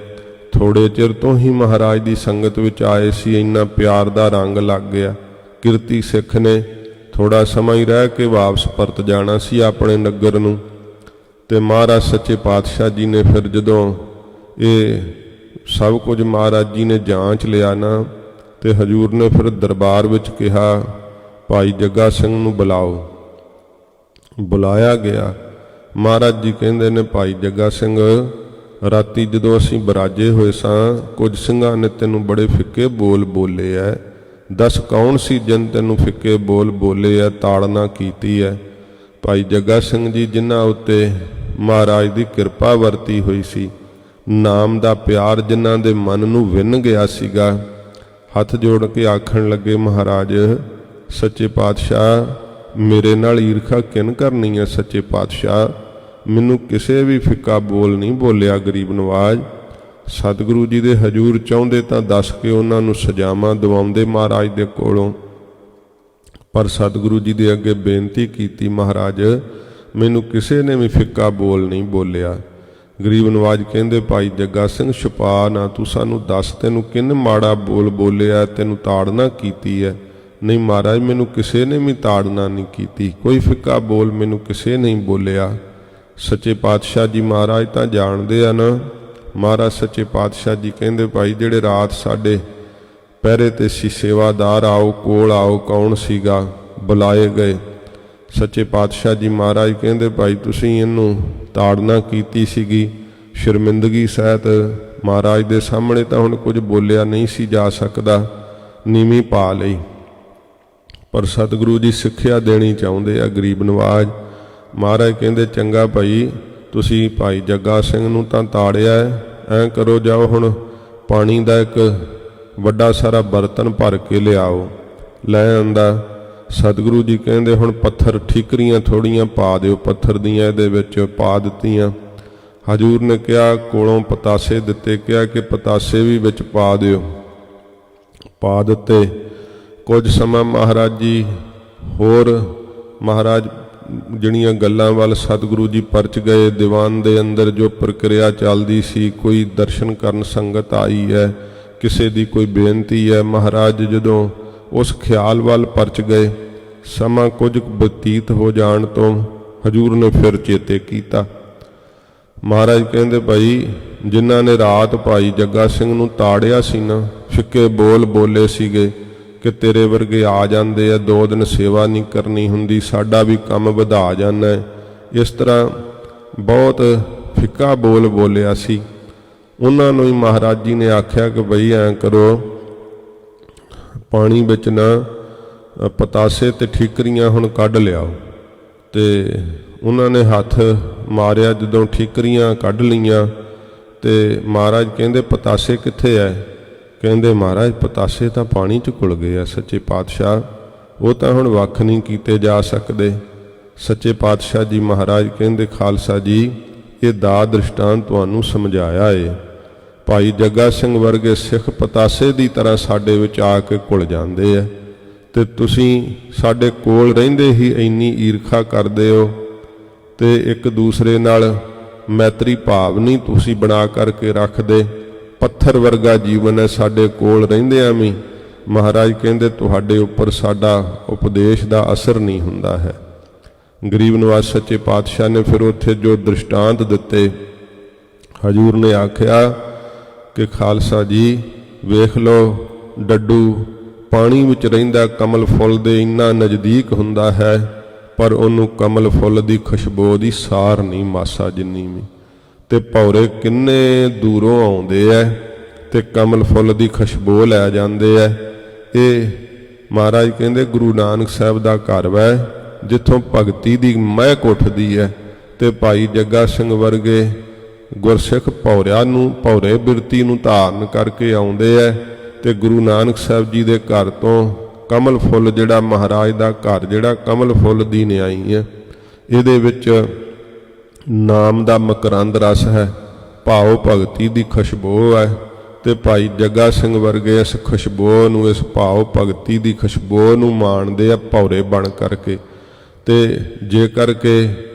ਥੋੜੇ ਚਿਰ ਤੋਂ ਹੀ ਮਹਾਰਾਜ ਦੀ ਸੰਗਤ ਵਿੱਚ ਆਏ ਸੀ, ਇੰਨਾ ਪਿਆਰ ਦਾ ਰੰਗ ਲੱਗ ਗਿਆ। ਕਿਰਤੀ ਸਿੱਖ ਨੇ ਥੋੜਾ ਸਮਾਂ ਹੀ ਰਹਿ ਕੇ ਵਾਪਸ ਪਰਤ ਜਾਣਾ ਸੀ ਆਪਣੇ ਨਗਰ ਨੂੰ, ਤੇ ਮਹਾਰਾਜ ਸੱਚੇ ਪਾਤਸ਼ਾਹ ਜੀ ਨੇ ਫਿਰ ਜਦੋਂ ਇਹ ਸਭ ਕੁਝ ਮਹਾਰਾਜ ਜੀ ਨੇ ਜਾਂਚ ਲਿਆ ਨਾ, ਤੇ ਹਜੂਰ ਨੇ ਫਿਰ ਦਰਬਾਰ ਵਿੱਚ ਕਿਹਾ ਭਾਈ ਜੱਗਾ ਸਿੰਘ ਨੂੰ ਬੁਲਾਓ। ਬੁਲਾਇਆ ਗਿਆ। ਮਹਾਰਾਜ ਜੀ ਕਹਿੰਦੇ ਨੇ ਭਾਈ ਜੱਗਾ ਸਿੰਘ, ਰਾਤੀ ਜਦੋਂ ਅਸੀਂ ਬਰਾਜੇ ਹੋਏ ਸਾਂ, ਕੁਝ ਸਿੰਘਾਂ ਨੇ ਤੈਨੂੰ ਬੜੇ ਫਿੱਕੇ ਬੋਲ ਬੋਲੇ ਐ। ਦੱਸ ਕੌਣ ਸੀ ਜਿਨ ਤੈਨੂੰ ਫਿੱਕੇ ਬੋਲ ਬੋਲੇ ਐ, ਤਾੜਨਾ ਕੀਤੀ ਐ? ਭਾਈ ਜੱਗਾ ਸਿੰਘ ਜੀ, ਜਿਨ੍ਹਾਂ ਉੱਤੇ ਮਹਾਰਾਜ ਦੀ ਕਿਰਪਾ ਵਰਤੀ ਹੋਈ ਸੀ, ਨਾਮ ਦਾ ਪਿਆਰ ਜਿਨ੍ਹਾਂ ਦੇ ਮਨ ਨੂੰ ਵਿੰਨ ਗਿਆ ਸੀਗਾ, ਹੱਥ ਜੋੜ ਕੇ ਆਖਣ ਲੱਗੇ, ਮਹਾਰਾਜ ਸੱਚੇ ਪਾਤਸ਼ਾਹ, ਮੇਰੇ ਨਾਲ ਈਰਖਾ ਕਿਨ ਕਰਨੀ ਹੈ? ਸੱਚੇ ਪਾਤਸ਼ਾਹ, ਮੈਨੂੰ ਕਿਸੇ ਵੀ ਫਿੱਕਾ ਬੋਲ ਨਹੀਂ ਬੋਲਿਆ ਗਰੀਬ ਨਵਾਜ। ਸਤਿਗੁਰੂ ਜੀ ਦੇ ਹਜੂਰ ਚਾਹੁੰਦੇ ਤਾਂ ਦੱਸ ਕੇ ਉਹਨਾਂ ਨੂੰ ਸਜ਼ਾਵਾਂ ਦਿਵਾਉਂਦੇ ਮਹਾਰਾਜ ਦੇ ਕੋਲੋਂ, ਪਰ ਸਤਿਗੁਰੂ ਜੀ ਦੇ ਅੱਗੇ ਬੇਨਤੀ ਕੀਤੀ, ਮਹਾਰਾਜ ਮੈਨੂੰ ਕਿਸੇ ਨੇ ਵੀ ਫਿੱਕਾ ਬੋਲ ਨਹੀਂ ਬੋਲਿਆ। ਗਰੀਬ ਨਵਾਜ ਕਹਿੰਦੇ, ਭਾਈ ਜੱਗਾ ਸਿੰਘ ਛੁਪਾ ਨਾ, ਤੂੰ ਸਾਨੂੰ ਦੱਸ ਤੈਨੂੰ ਕਿੰਨ ਮਾੜਾ ਬੋਲ ਬੋਲਿਆ, ਤੈਨੂੰ ਤਾੜਨਾ ਕੀਤੀ ਹੈ? ਨਹੀਂ ਮਹਾਰਾਜ, ਮੈਨੂੰ ਕਿਸੇ ਨੇ ਵੀ ਤਾੜਨਾ ਨਹੀਂ ਕੀਤੀ, ਕੋਈ ਫਿੱਕਾ ਬੋਲ ਮੈਨੂੰ ਕਿਸੇ ਨਹੀਂ ਬੋਲਿਆ। ਸੱਚੇ ਪਾਤਸ਼ਾਹ ਜੀ ਮਹਾਰਾਜ ਤਾਂ ਜਾਣਦੇ ਆ ਨਾ। ਮਹਾਰਾਜ ਸੱਚੇ ਪਾਤਸ਼ਾਹ ਜੀ ਕਹਿੰਦੇ, ਭਾਈ ਜਿਹੜੇ ਰਾਤ ਸਾਡੇ ਪਹਿਰੇ ਤੇ ਸੀ ਸੇਵਾਦਾਰ, ਆਓ ਕੋਲ ਆਓ। ਕੌਣ ਸੀਗਾ? ਬੁਲਾਏ ਗਏ। ਸੱਚੇ ਪਾਤਸ਼ਾਹ ਜੀ ਮਹਾਰਾਜ ਕਹਿੰਦੇ, ਭਾਈ ਤੁਸੀਂ ਇਹਨੂੰ ਤਾੜਨਾ ਕੀਤੀ ਸੀਗੀ ਸ਼ਰਮਿੰਦਗੀ ਸਹਿਤ। ਮਹਾਰਾਜ ਦੇ ਸਾਹਮਣੇ ਤਾਂ ਹੁਣ ਕੁਝ ਬੋਲਿਆ ਨਹੀਂ ਸੀ ਜਾ ਸਕਦਾ, ਨੀਵੀਂ ਪਾ ਲਈ, ਪਰ ਸਤਿਗੁਰੂ ਜੀ ਸਿੱਖਿਆ ਦੇਣੀ ਚਾਹੁੰਦੇ ਆ ਗਰੀਬ ਨਵਾਜ। ਮਹਾਰਾਜ ਕਹਿੰਦੇ, ਚੰਗਾ ਭਾਈ, ਤੁਸੀਂ ਭਾਈ ਜੱਗਾ ਸਿੰਘ ਨੂੰ ਤਾਂ ਤਾੜਿਆ, ਐਂ ਕਰੋ ਜਾਓ ਹੁਣ ਪਾਣੀ ਦਾ ਇੱਕ ਵੱਡਾ ਸਾਰਾ ਬਰਤਨ ਭਰ ਕੇ ਲਿਆਓ। ਲੈ ਆਂਦਾ। ਸਤਿਗੁਰੂ ਜੀ ਕਹਿੰਦੇ, ਹੁਣ ਪੱਥਰ ਠੀਕਰੀਆਂ ਥੋੜੀਆਂ ਪਾ ਦਿਓ, ਪੱਥਰ ਦੀਆਂ ਇਹਦੇ ਵਿੱਚ ਪਾ ਦਿੱਤੀਆਂ। ਹਜੂਰ ਨੇ ਕਿਹਾ, ਕੋਲੋਂ ਪਤਾਸੇ ਦਿੱਤੇ, ਕਿਹਾ ਕਿ ਪਤਾਸੇ ਵੀ ਵਿੱਚ ਪਾ ਦਿਓ। ਪਾ ਦਿੱਤੇ। ਕੁਝ ਸਮਾਂ ਮਹਾਰਾਜ ਜੀ ਹੋਰ ਮਹਾਰਾਜ ਜਿਹੜੀਆਂ ਗੱਲਾਂ ਵੱਲ ਸਤਿਗੁਰੂ ਜੀ ਪਰਚ ਗਏ। ਦੀਵਾਨ ਦੇ ਅੰਦਰ ਜੋ ਪ੍ਰਕਿਰਿਆ ਚੱਲਦੀ ਸੀ, ਕੋਈ ਦਰਸ਼ਨ ਕਰਨ ਸੰਗਤ ਆਈ ਹੈ, ਕਿਸੇ ਦੀ ਕੋਈ ਬੇਨਤੀ ਹੈ, ਮਹਾਰਾਜ ਜਦੋਂ ਉਸ ਖਿਆਲ ਵੱਲ ਪਰਚ ਗਏ, ਸਮਾਂ ਕੁਝ ਬਤੀਤ ਹੋ ਜਾਣ ਤੋਂ ਹਜੂਰ ਨੇ ਫਿਰ ਚੇਤੇ ਕੀਤਾ। ਮਹਾਰਾਜ ਕਹਿੰਦੇ, ਭਾਈ ਜਿਨ੍ਹਾਂ ਨੇ ਰਾਤ ਭਾਈ ਜੱਗਾ ਸਿੰਘ ਨੂੰ ਤਾੜਿਆ ਸੀ ਨਾ, ਫਿੱਕੇ ਬੋਲ ਬੋਲੇ ਸੀਗੇ ਕਿ ਤੇਰੇ ਵਰਗੇ ਆ ਜਾਂਦੇ ਆ, 2 ਦਿਨ ਸੇਵਾ ਨਹੀਂ ਕਰਨੀ ਹੁੰਦੀ, ਸਾਡਾ ਵੀ ਕੰਮ ਵਧਾ ਜਾਂਦਾ ਹੈ, ਇਸ ਤਰ੍ਹਾਂ ਬਹੁਤ ਫਿੱਕਾ ਬੋਲ ਬੋਲਿਆ ਸੀ। ਉਹਨਾਂ ਨੂੰ ਹੀ ਮਹਾਰਾਜ ਜੀ ਨੇ ਆਖਿਆ ਕਿ ਬਈ ਐਂ ਕਰੋ, ਪਾਣੀ ਵਿੱਚ ਨਾ ਪਤਾਸੇ ਤੇ ਠੀਕਰੀਆਂ ਹੁਣ ਕੱਢ ਲਿਆਓ। ਤੇ ਉਹਨਾਂ ਨੇ ਹੱਥ ਮਾਰਿਆ, ਜਦੋਂ ਠੀਕਰੀਆਂ ਕੱਢ ਲਈਆਂ ਤੇ ਮਹਾਰਾਜ ਕਹਿੰਦੇ, ਪਤਾਸੇ ਕਿੱਥੇ ਐ? ਕਹਿੰਦੇ, ਮਹਾਰਾਜ ਪਤਾਸੇ ਤਾਂ ਪਾਣੀ 'ਚ ਘੁਲ ਗਏ ਆ ਸੱਚੇ ਪਾਤਸ਼ਾਹ, ਉਹ ਤਾਂ ਹੁਣ ਵੱਖ ਨਹੀਂ ਕੀਤੇ ਜਾ ਸਕਦੇ। ਸੱਚੇ ਪਾਤਸ਼ਾਹ ਜੀ ਮਹਾਰਾਜ ਕਹਿੰਦੇ, ਖਾਲਸਾ ਜੀ ਇਹ ਦਾ ਦ੍ਰਿਸ਼ਟਾਂਤ ਤੁਹਾਨੂੰ ਸਮਝਾਇਆ ਏ। ਭਾਈ ਜੱਗਾ ਸਿੰਘ ਵਰਗੇ ਸਿੱਖ ਪਤਾਸੇ ਦੀ ਤਰ੍ਹਾਂ ਸਾਡੇ ਵਿੱਚ ਆ ਕੇ ਘੁਲ ਜਾਂਦੇ ਆ, ਤੇ ਤੁਸੀਂ ਸਾਡੇ ਕੋਲ ਰਹਿੰਦੇ ਹੀ ਇੰਨੀ ਈਰਖਾ ਕਰਦੇ ਹੋ, ਤੇ ਇੱਕ ਦੂਸਰੇ ਨਾਲ ਮੈਤਰੀ ਭਾਵ ਨਹੀਂ ਤੁਸੀਂ ਬਣਾ ਕਰਕੇ ਰੱਖਦੇ। ਪੱਥਰ ਵਰਗਾ ਜੀਵਨ ਹੈ ਸਾਡੇ ਕੋਲ ਰਹਿੰਦਿਆਂ ਵੀ। ਮਹਾਰਾਜ ਕਹਿੰਦੇ, ਤੁਹਾਡੇ ਉੱਪਰ ਸਾਡਾ ਉਪਦੇਸ਼ ਦਾ ਅਸਰ ਨਹੀਂ ਹੁੰਦਾ ਹੈ। ਗਰੀਬ ਨਵਾਜ ਸੱਚੇ ਪਾਤਸ਼ਾਹ ਨੇ ਫਿਰ ਉੱਥੇ ਜੋ ਦ੍ਰਿਸ਼ਟਾਂਤ ਦਿੱਤੇ, ਹਜੂਰ ਨੇ ਆਖਿਆ ਕਿ ਖਾਲਸਾ ਜੀ ਵੇਖ ਲਓ, ਡੱਡੂ ਪਾਣੀ ਵਿੱਚ ਰਹਿੰਦਾ ਕਮਲ ਫੁੱਲ ਦੇ ਇੰਨਾ ਨਜ਼ਦੀਕ ਹੁੰਦਾ ਹੈ, ਪਰ ਉਹਨੂੰ ਕਮਲ ਫੁੱਲ ਦੀ ਖੁਸ਼ਬੂ ਦੀ ਸਾਰ ਨਹੀਂ ਮਾਸਾ ਜਿੰਨੀ ਵੀ। ਤੇ ਭੌਰੇ ਕਿੰਨੇ ਦੂਰੋਂ ਆਉਂਦੇ ਐ ਤੇ ਕਮਲ ਫੁੱਲ ਦੀ ਖੁਸ਼ਬੂ ਲੈ ਜਾਂਦੇ ਐ। ਇਹ ਮਹਾਰਾਜ ਕਹਿੰਦੇ ਗੁਰੂ ਨਾਨਕ ਸਾਹਿਬ ਦਾ ਘਰ ਵੈ, ਜਿੱਥੋਂ ਭਗਤੀ ਦੀ ਮਹਿਕ ਉੱਠਦੀ ਹੈ। ਤੇ ਭਾਈ ਜੱਗਾ ਸਿੰਘ ਵਰਗੇ ਗੁਰਸਿੱਖ ਭੌਰੇ ਬਿਰਤੀ ਨੂੰ ਧਾਰਨ ਕਰਕੇ ਆਉਂਦੇ ਐ, ਤੇ ਗੁਰੂ ਨਾਨਕ ਸਾਹਿਬ ਜੀ ਦੇ ਘਰ ਤੋਂ ਕਮਲ ਫੁੱਲ ਜਿਹੜਾ ਮਹਾਰਾਜ ਦਾ ਘਰ ਜਿਹੜਾ ਕਮਲ ਫੁੱਲ ਦੀ ਨਿਆਈ ਹੈ, ਇਹਦੇ ਵਿੱਚ ਨਾਮ ਦਾ ਮਕਰੰਦ ਰਸ ਹੈ, ਭਾਵ ਭਗਤੀ ਦੀ ਖੁਸ਼ਬੂ ਹੈ। ਤੇ ਭਾਈ ਜੱਗਾ ਸਿੰਘ ਵਰਗੇ ਇਸ ਖੁਸ਼ਬੂ ਨੂੰ, ਇਸ ਭਾਵ ਭਗਤੀ ਦੀ ਖੁਸ਼ਬੂ ਨੂੰ ਮਾਣਦੇ ਆ ਭੌਰੇ ਬਣ ਕਰਕੇ। ਤੇ ਜੇ ਕਰਕੇ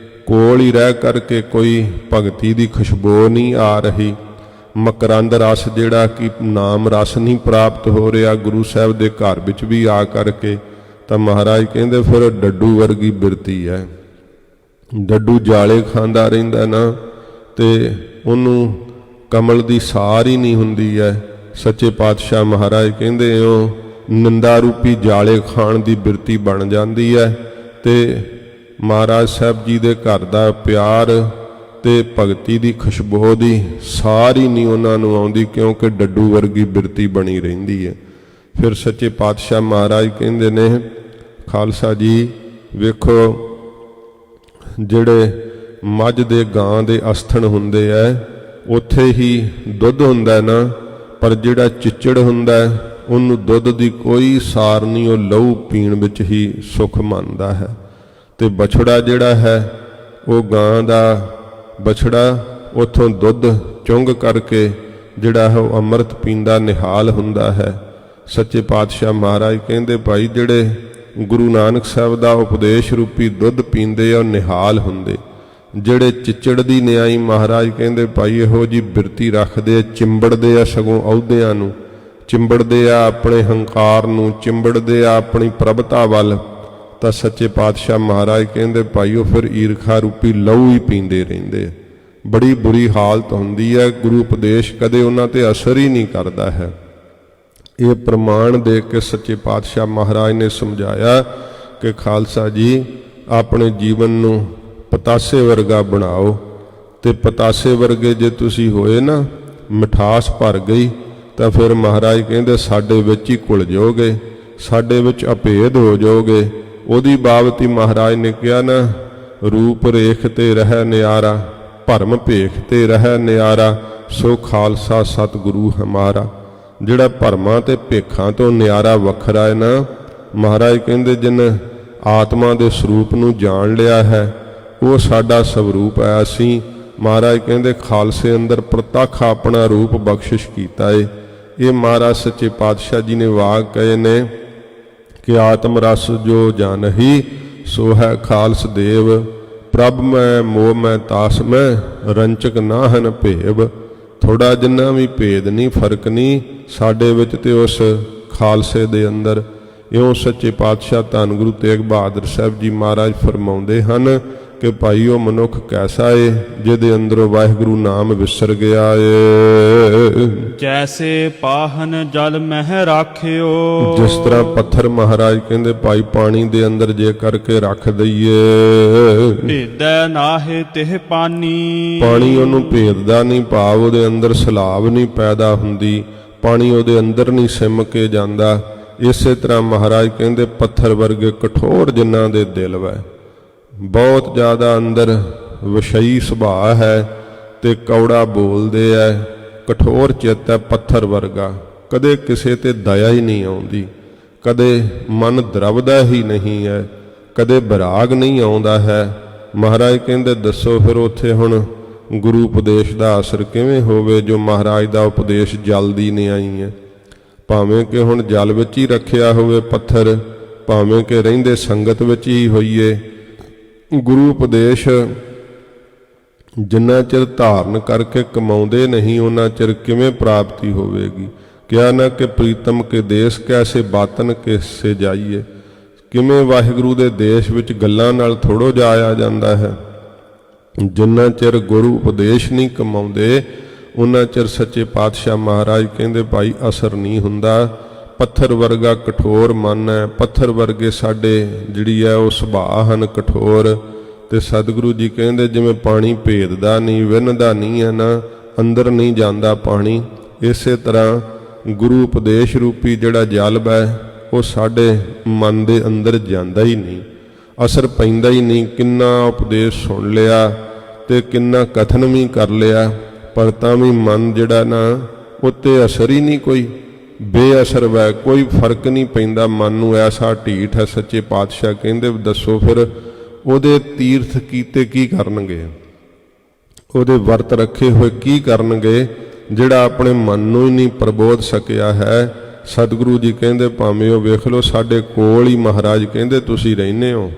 ਕੋਲ ਹੀ ਰਹਿ ਕਰਕੇ ਕੋਈ ਭਗਤੀ ਦੀ ਖੁਸ਼ਬੂ ਨਹੀਂ ਆ ਰਹੀ, ਮਕਰੰਦ ਰਸ ਜਿਹੜਾ ਕਿ ਨਾਮ ਰਸ ਨਹੀਂ ਪ੍ਰਾਪਤ ਹੋ ਰਿਹਾ ਗੁਰੂ ਸਾਹਿਬ ਦੇ ਘਰ ਵਿੱਚ ਵੀ ਆ ਕਰਕੇ, ਤਾਂ ਮਹਾਰਾਜ ਕਹਿੰਦੇ ਫਿਰ ਡੱਡੂ ਵਰਗੀ ਬਿਰਤੀ ਹੈ। ਡੱਡੂ ਜਾਲੇ ਖਾਂਦਾ ਰਹਿੰਦਾ ਨਾ, ਤੇ ਉਹਨੂੰ ਕਮਲ ਦੀ ਸਾਰ ਹੀ ਨਹੀਂ ਹੁੰਦੀ ਹੈ। ਸੱਚੇ ਪਾਤਸ਼ਾਹ ਮਹਾਰਾਜ ਕਹਿੰਦੇ ਉਹ ਨਿੰਦਾ ਰੂਪੀ ਜਾਲੇ ਖਾਣ ਦੀ ਬਿਰਤੀ ਬਣ ਜਾਂਦੀ ਹੈ। ਤੇ ਮਹਾਰਾਜ ਸਾਹਿਬ ਜੀ ਦੇ ਘਰ ਦਾ ਪਿਆਰ ਤੇ ਭਗਤੀ ਦੀ ਖੁਸ਼ਬੂ ਦੀ ਸਾਰ ਹੀ ਨਹੀਂ ਉਹਨਾਂ ਨੂੰ ਆਉਂਦੀ, ਕਿਉਂਕਿ ਡੱਡੂ ਵਰਗੀ ਬਿਰਤੀ ਬਣੀ ਰਹਿੰਦੀ ਹੈ। ਫਿਰ ਸੱਚੇ ਪਾਤਸ਼ਾਹ ਮਹਾਰਾਜ ਕਹਿੰਦੇ ਨੇ, ਖਾਲਸਾ ਜੀ ਵੇਖੋ, ਜਿਹੜੇ ਮੱਝ ਦੇ ਗਾਂ ਦੇ ਅਸਥਨ ਹੁੰਦੇ ਐ ਉੱਥੇ ਹੀ ਦੁੱਧ ਹੁੰਦਾ ਨਾ, ਪਰ ਜਿਹੜਾ ਚਿੱਚੜ ਹੁੰਦਾ ਉਹਨੂੰ ਦੁੱਧ ਦੀ ਕੋਈ ਸਾਰ ਨਹੀਂ, ਉਹ ਲਹੂ ਪੀਣ ਵਿੱਚ ਹੀ ਸੁੱਖ ਮੰਨਦਾ ਹੈ। ਤੇ ਬਛੜਾ ਜਿਹੜਾ ਹੈ ਉਹ ਗਾਂ ਦਾ ਬਛੜਾ ਉੱਥੋਂ ਦੁੱਧ ਚੁੰਘ ਕਰਕੇ ਜਿਹੜਾ ਹੈ ਉਹ ਅੰਮ੍ਰਿਤ ਪੀਂਦਾ ਨਿਹਾਲ ਹੁੰਦਾ ਹੈ। ਸੱਚੇ ਪਾਤਸ਼ਾਹ ਮਹਾਰਾਜ ਕਹਿੰਦੇ ਭਾਈ ਜਿਹੜੇ ਗੁਰੂ ਨਾਨਕ ਸਾਹਿਬ ਦਾ ਉਪਦੇਸ਼ ਰੂਪੀ ਦੁੱਧ ਪੀਂਦੇ ਆ ਉਹ ਨਿਹਾਲ ਹੁੰਦੇ। ਜਿਹੜੇ ਚਿੱਚੜ ਦੀ ਨਿਆਈ ਮਹਾਰਾਜ ਕਹਿੰਦੇ ਭਾਈ ਇਹੋ ਜੀ ਬਿਰਤੀ ਰੱਖਦੇ ਆ, ਚਿੰਬੜਦੇ ਆ ਸਗੋਂ ਅਹੁਦਿਆਂ ਨੂੰ, ਚਿੰਬੜਦੇ ਆ ਆਪਣੇ ਹੰਕਾਰ ਨੂੰ, ਚਿੰਬੜਦੇ ਆ ਆਪਣੀ ਪ੍ਰਭਤਾ ਵੱਲ। ਤਾਂ ਸੱਚੇ ਪਾਤਸ਼ਾਹ ਮਹਾਰਾਜ ਕਹਿੰਦੇ ਭਾਈ ਉਹ ਫਿਰ ਈਰਖਾ ਰੂਪੀ ਲਹੂ ਹੀ ਪੀਂਦੇ ਰਹਿੰਦੇ। ਬੜੀ ਬੁਰੀ ਹਾਲਤ ਹੁੰਦੀ ਹੈ, ਗੁਰੂ ਉਪਦੇਸ਼ ਕਦੇ ਉਹਨਾਂ ਤੇ ਅਸਰ ਹੀ ਨਹੀਂ ਕਰਦਾ ਹੈ। ਇਹ ਪ੍ਰਮਾਣ ਦੇ ਕੇ ਸੱਚੇ ਪਾਤਸ਼ਾਹ ਮਹਾਰਾਜ ਨੇ ਸਮਝਾਇਆ ਕਿ ਖਾਲਸਾ ਜੀ ਆਪਣੇ ਜੀਵਨ ਨੂੰ ਪਤਾਸੇ ਵਰਗਾ ਬਣਾਓ। ਤੇ ਪਤਾਸੇ ਵਰਗੇ ਜੇ ਤੁਸੀਂ ਹੋਏ ਨਾ, ਮਿਠਾਸ ਭਰ ਗਈ, ਤਾਂ ਫਿਰ ਮਹਾਰਾਜ ਕਹਿੰਦੇ ਸਾਡੇ ਵਿੱਚ ਹੀ ਘੁਲ ਜਾਓਗੇ, ਸਾਡੇ ਵਿੱਚ ਅਭੇਦ ਹੋ ਜਾਓਗੇ। ਉਹਦੀ ਬਾਬਤ ਹੀ ਮਹਾਰਾਜ ਨੇ ਕਿਹਾ ਨਾ, ਰੂਪ ਰੇਖ ਤੇ ਰਹਿ ਨਿਆਰਾ, ਭਰਮ ਭੇਖ ਤੇ ਰਹਿ ਨਿਆਰਾ, ਸੋ ਖਾਲਸਾ ਸਤਿਗੁਰੂ ਹਮਾਰਾ। ਜਿਹੜਾ ਭਰਮਾਂ ਤੇ ਭੇਖਾਂ ਤੋਂ ਨਿਆਰਾ ਵੱਖਰਾ ਹੈ ਨਾ, ਮਹਾਰਾਜ ਕਹਿੰਦੇ ਜਿਨ ਆਤਮਾ ਦੇ ਸਰੂਪ ਨੂੰ ਜਾਣ ਲਿਆ ਹੈ ਉਹ ਸਾਡਾ ਸਵਰੂਪ ਹੈ। ਅਸੀਂ ਮਹਾਰਾਜ ਕਹਿੰਦੇ ਖਾਲਸੇ ਅੰਦਰ ਪ੍ਰਤੱਖ ਆਪਣਾ ਰੂਪ ਬਖਸ਼ਿਸ਼ ਕੀਤਾ ਏ। ਇਹ ਮਹਾਰਾਜ ਸੱਚੇ ਪਾਤਸ਼ਾਹ ਜੀ ਨੇ ਵਾਕ ਕਹੇ ਨੇ ਕਿ ਆਤਮ ਰਸ ਜੋ ਜਾਨਹੀ ਸੋ ਹੈ ਖਾਲਸ ਦੇਵ, ਪ੍ਰਭ ਮੈਂ ਮੋਹ ਮੈਂ ਤਾਸ ਮੈਂ, ਰੰਚਕ ਨਾ ਹਨ ਭੇਵ। ਥੋੜਾ ਜਿੰਨਾ ਵੀ ਭੇਦ ਨਹੀਂ, ਫਰਕ ਨਹੀਂ ਸਾਡੇ ਵਿੱਚ ਤੇ ਉਸ ਖਾਲਸੇ ਦੇ ਅੰਦਰ। ਇਉਂ ਸੱਚੇ ਪਾਤਸ਼ਾਹ ਧੰਨ ਗੁਰੂ ਤੇਗ ਬਹਾਦਰ ਸਾਹਿਬ ਜੀ ਮਹਾਰਾਜ ਫਰਮਾਉਂਦੇ ਹਨ ਕਿ ਭਾਈ ਉਹ ਮਨੁੱਖ ਕੈਸਾ ਏ ਜਿਹਦੇ ਅੰਦਰੋਂ ਵਾਹਿਗੁਰੂ ਨਾਮ ਵਿਸਰ ਗਿਆ ਏ। ਜੈਸੇ ਪਾਹਨ ਜਲ ਮਹਿ ਰਾਖਿਓ, ਜਿਸ ਤਰ੍ਹਾਂ ਪੱਥਰ ਮਹਾਰਾਜ ਕਹਿੰਦੇ ਭਾਈ ਪਾਣੀ ਦੇ ਅੰਦਰ ਜੇ ਕਰਕੇ ਰੱਖ ਦਈਏ, ਭੇਦੈ ਨਾਹਿ ਤਿਹ ਪਾਨੀ, ਪਾਣੀ ਉਹਨੂੰ ਭੇਦਦਾ ਨਹੀਂ, ਭਾਵ ਉਹਦੇ ਅੰਦਰ ਸਲਾਬ ਨਹੀਂ ਪੈਦਾ ਹੁੰਦੀ, ਪਾਣੀ ਉਹਦੇ ਅੰਦਰ ਨਹੀਂ ਸਿਮ ਕੇ ਜਾਂਦਾ। ਇਸੇ ਤਰ੍ਹਾਂ ਮਹਾਰਾਜ ਕਹਿੰਦੇ ਪੱਥਰ ਵਰਗੇ ਕਠੋਰ ਜਿਨ੍ਹਾਂ ਦੇ ਦਿਲ ਵੈ, ਬਹੁਤ ਜ਼ਿਆਦਾ ਅੰਦਰ ਵਿਸ਼ਈ ਸੁਭਾਅ ਹੈ ਤੇ ਕੌੜਾ ਬੋਲਦੇ ਐ, ਕਠੋਰ ਚਿੱਤ ਹੈ ਪੱਥਰ ਵਰਗਾ, ਕਦੇ ਕਿਸੇ ਤੇ ਦਇਆ ਹੀ ਨਹੀਂ ਆਉਂਦੀ, ਕਦੇ ਮਨ ਦਰਵਦਾ ਹੀ ਨਹੀਂ ਹੈ, ਕਦੇ ਵਿਰਾਗ ਨਹੀਂ ਆਉਂਦਾ ਹੈ। ਮਹਾਰਾਜ ਕਹਿੰਦੇ ਦੱਸੋ ਫਿਰ ਉੱਥੇ ਹੁਣ ਗੁਰੂ ਉਪਦੇਸ਼ ਦਾ ਅਸਰ ਕਿਵੇਂ ਹੋਵੇ ਜੋ ਮਹਾਰਾਜ ਦਾ ਉਪਦੇਸ਼ ਜਲ ਦੀ ਨਿਆਈ ਹੈ। ਭਾਵੇਂ ਕਿ ਹੁਣ ਜਲ ਵਿੱਚ ਹੀ ਰੱਖਿਆ ਹੋਵੇ ਪੱਥਰ, ਭਾਵੇਂ ਕਿ ਰਹਿੰਦੇ ਸੰਗਤ ਵਿੱਚ ਹੀ ਹੋਈਏ, ਗੁਰੂ ਉਪਦੇਸ਼ ਜਿੰਨਾ ਚਿਰ ਧਾਰਨ ਕਰਕੇ ਕਮਾਉਂਦੇ ਨਹੀਂ ਉਹਨਾਂ ਚਿਰ ਕਿਵੇਂ ਪ੍ਰਾਪਤੀ ਹੋਵੇਗੀ। ਕਿਹਾ ਨਾ ਕਿ ਪ੍ਰੀਤਮ ਕੇ ਦੇਸ਼ ਕੈਸੇ ਬਾਤਨ ਕਿਸੇ ਜਾਈਏ, ਕਿਵੇਂ ਵਾਹਿਗੁਰੂ ਦੇ ਦੇਸ਼ ਵਿੱਚ ਗੱਲਾਂ ਨਾਲ ਥੋੜੋ ਜਾਇਆ ਜਾਂਦਾ ਹੈ। ਜਿੰਨਾ ਚਿਰ ਗੁਰੂ ਉਪਦੇਸ਼ ਨਹੀਂ ਕਮਾਉਂਦੇ ਉਹਨਾਂ ਚਿਰ ਸੱਚੇ ਪਾਤਸ਼ਾਹ ਮਹਾਰਾਜ ਕਹਿੰਦੇ ਭਾਈ ਅਸਰ ਨਹੀਂ ਹੁੰਦਾ। ਪੱਥਰ ਵਰਗਾ ਕਠੋਰ ਮਨ ਹੈ, ਪੱਥਰ ਵਰਗੇ ਸਾਡੇ ਜਿਹੜੀ ਹੈ ਉਹ ਸੁਭਾਅ ਹਨ ਕਠੋਰ। ਤੇ ਸਤਿਗੁਰੂ ਜੀ ਕਹਿੰਦੇ ਜਿਵੇਂ ਪਾਣੀ ਭੇਦਦਾ ਨਹੀਂ, ਵਿੰਨਦਾ ਨਹੀਂ ਹੈ ਨਾ, ਅੰਦਰ ਨਹੀਂ ਜਾਂਦਾ ਪਾਣੀ, ਇਸੇ ਤਰ੍ਹਾਂ ਗੁਰੂ ਉਪਦੇਸ਼ ਰੂਪੀ ਜਿਹੜਾ ਜਲ ਹੈ ਉਹ ਸਾਡੇ ਮਨ ਦੇ ਅੰਦਰ ਜਾਂਦਾ ਹੀ ਨਹੀਂ, ਅਸਰ ਪੈਂਦਾ ਹੀ ਨਹੀਂ। ਕਿੰਨਾ ਉਪਦੇਸ਼ ਸੁਣ ਲਿਆ ਤੇ ਕਿੰਨਾ ਕਥਨ ਵੀ ਕਰ ਲਿਆ, ਪਰ ਤਾਂ ਵੀ ਮਨ ਜਿਹੜਾ ਨਾ ਉੱਤੇ ਅਸਰ ਹੀ ਨਹੀਂ, ਕੋਈ ਬੇਅਸਰ ਵੈ, ਕੋਈ ਫਰਕ ਨਹੀਂ ਪੈਂਦਾ ਮਨ ਨੂੰ। ਐਸਾ ਢੀਠ ਹੈ। ਸੱਚੇ ਪਾਤਸ਼ਾਹ ਕਹਿੰਦੇ ਦੱਸੋ ਫਿਰ ਉਹਦੇ ਤੀਰਥ ਕੀਤੇ ਕੀ ਕਰਨਗੇ, ਉਹਦੇ ਵਰਤ ਰੱਖੇ ਹੋਏ ਕੀ ਕਰਨਗੇ ਜਿਹੜਾ ਆਪਣੇ ਮਨ ਨੂੰ ਹੀ ਨਹੀਂ ਪ੍ਰਬੋਧ ਸਕਿਆ ਹੈ। ਸਤਿਗੁਰੂ ਜੀ ਕਹਿੰਦੇ ਭਾਵੇਂ ਉਹ ਵੇਖ ਲਓ ਸਾਡੇ ਕੋਲ ਹੀ ਮਹਾਰਾਜ ਕਹਿੰਦੇ ਤੁਸੀਂ ਰਹਿੰਦੇ ਹੋ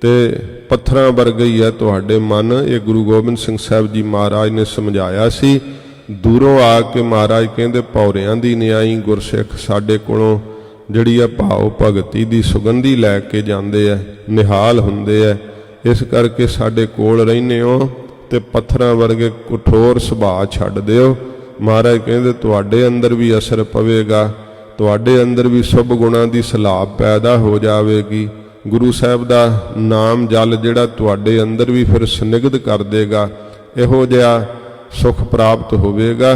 ਤੇ ਪੱਥਰਾਂ ਵਰਗਾ ਹੀ ਹੈ ਤੁਹਾਡੇ ਮਨ। ਇਹ ਗੁਰੂ ਗੋਬਿੰਦ ਸਿੰਘ ਸਾਹਿਬ ਜੀ ਮਹਾਰਾਜ ਨੇ ਸਮਝਾਇਆ ਸੀ। ਦੂਰੋਂ ਆ ਕੇ ਮਹਾਰਾਜ ਕਹਿੰਦੇ ਭੌਰਿਆਂ ਦੀ ਨਿਆਈ ਗੁਰਸਿੱਖ ਸਾਡੇ ਕੋਲੋਂ ਜਿਹੜੀ ਆ ਭਾਵ ਭਗਤੀ ਦੀ ਸੁਗੰਧੀ ਲੈ ਕੇ ਜਾਂਦੇ ਆ, ਨਿਹਾਲ ਹੁੰਦੇ ਆ। ਇਸ ਕਰਕੇ ਸਾਡੇ ਕੋਲ ਰਹਿੰਦੇ ਹੋ ਤੇ ਪੱਥਰਾਂ ਵਰਗੇ ਕਠੋਰ ਸੁਭਾਅ ਛੱਡ ਦਿਓ। ਮਹਾਰਾਜ ਕਹਿੰਦੇ ਤੁਹਾਡੇ ਅੰਦਰ ਵੀ ਅਸਰ ਪਵੇਗਾ, ਤੁਹਾਡੇ ਅੰਦਰ ਵੀ ਸੁਭ ਗੁਣਾਂ ਦੀ ਸਲਾਬ ਪੈਦਾ ਹੋ ਜਾਵੇਗੀ। ਗੁਰੂ ਸਾਹਿਬ ਦਾ ਨਾਮ ਜਲ ਜਿਹੜਾ ਤੁਹਾਡੇ ਅੰਦਰ ਵੀ ਫਿਰ ਸਨਿਗਧ ਕਰ ਦੇਗਾ। ਇਹੋ ਜਿਹਾ ਸੁਖ ਪ੍ਰਾਪਤ ਹੋਵੇਗਾ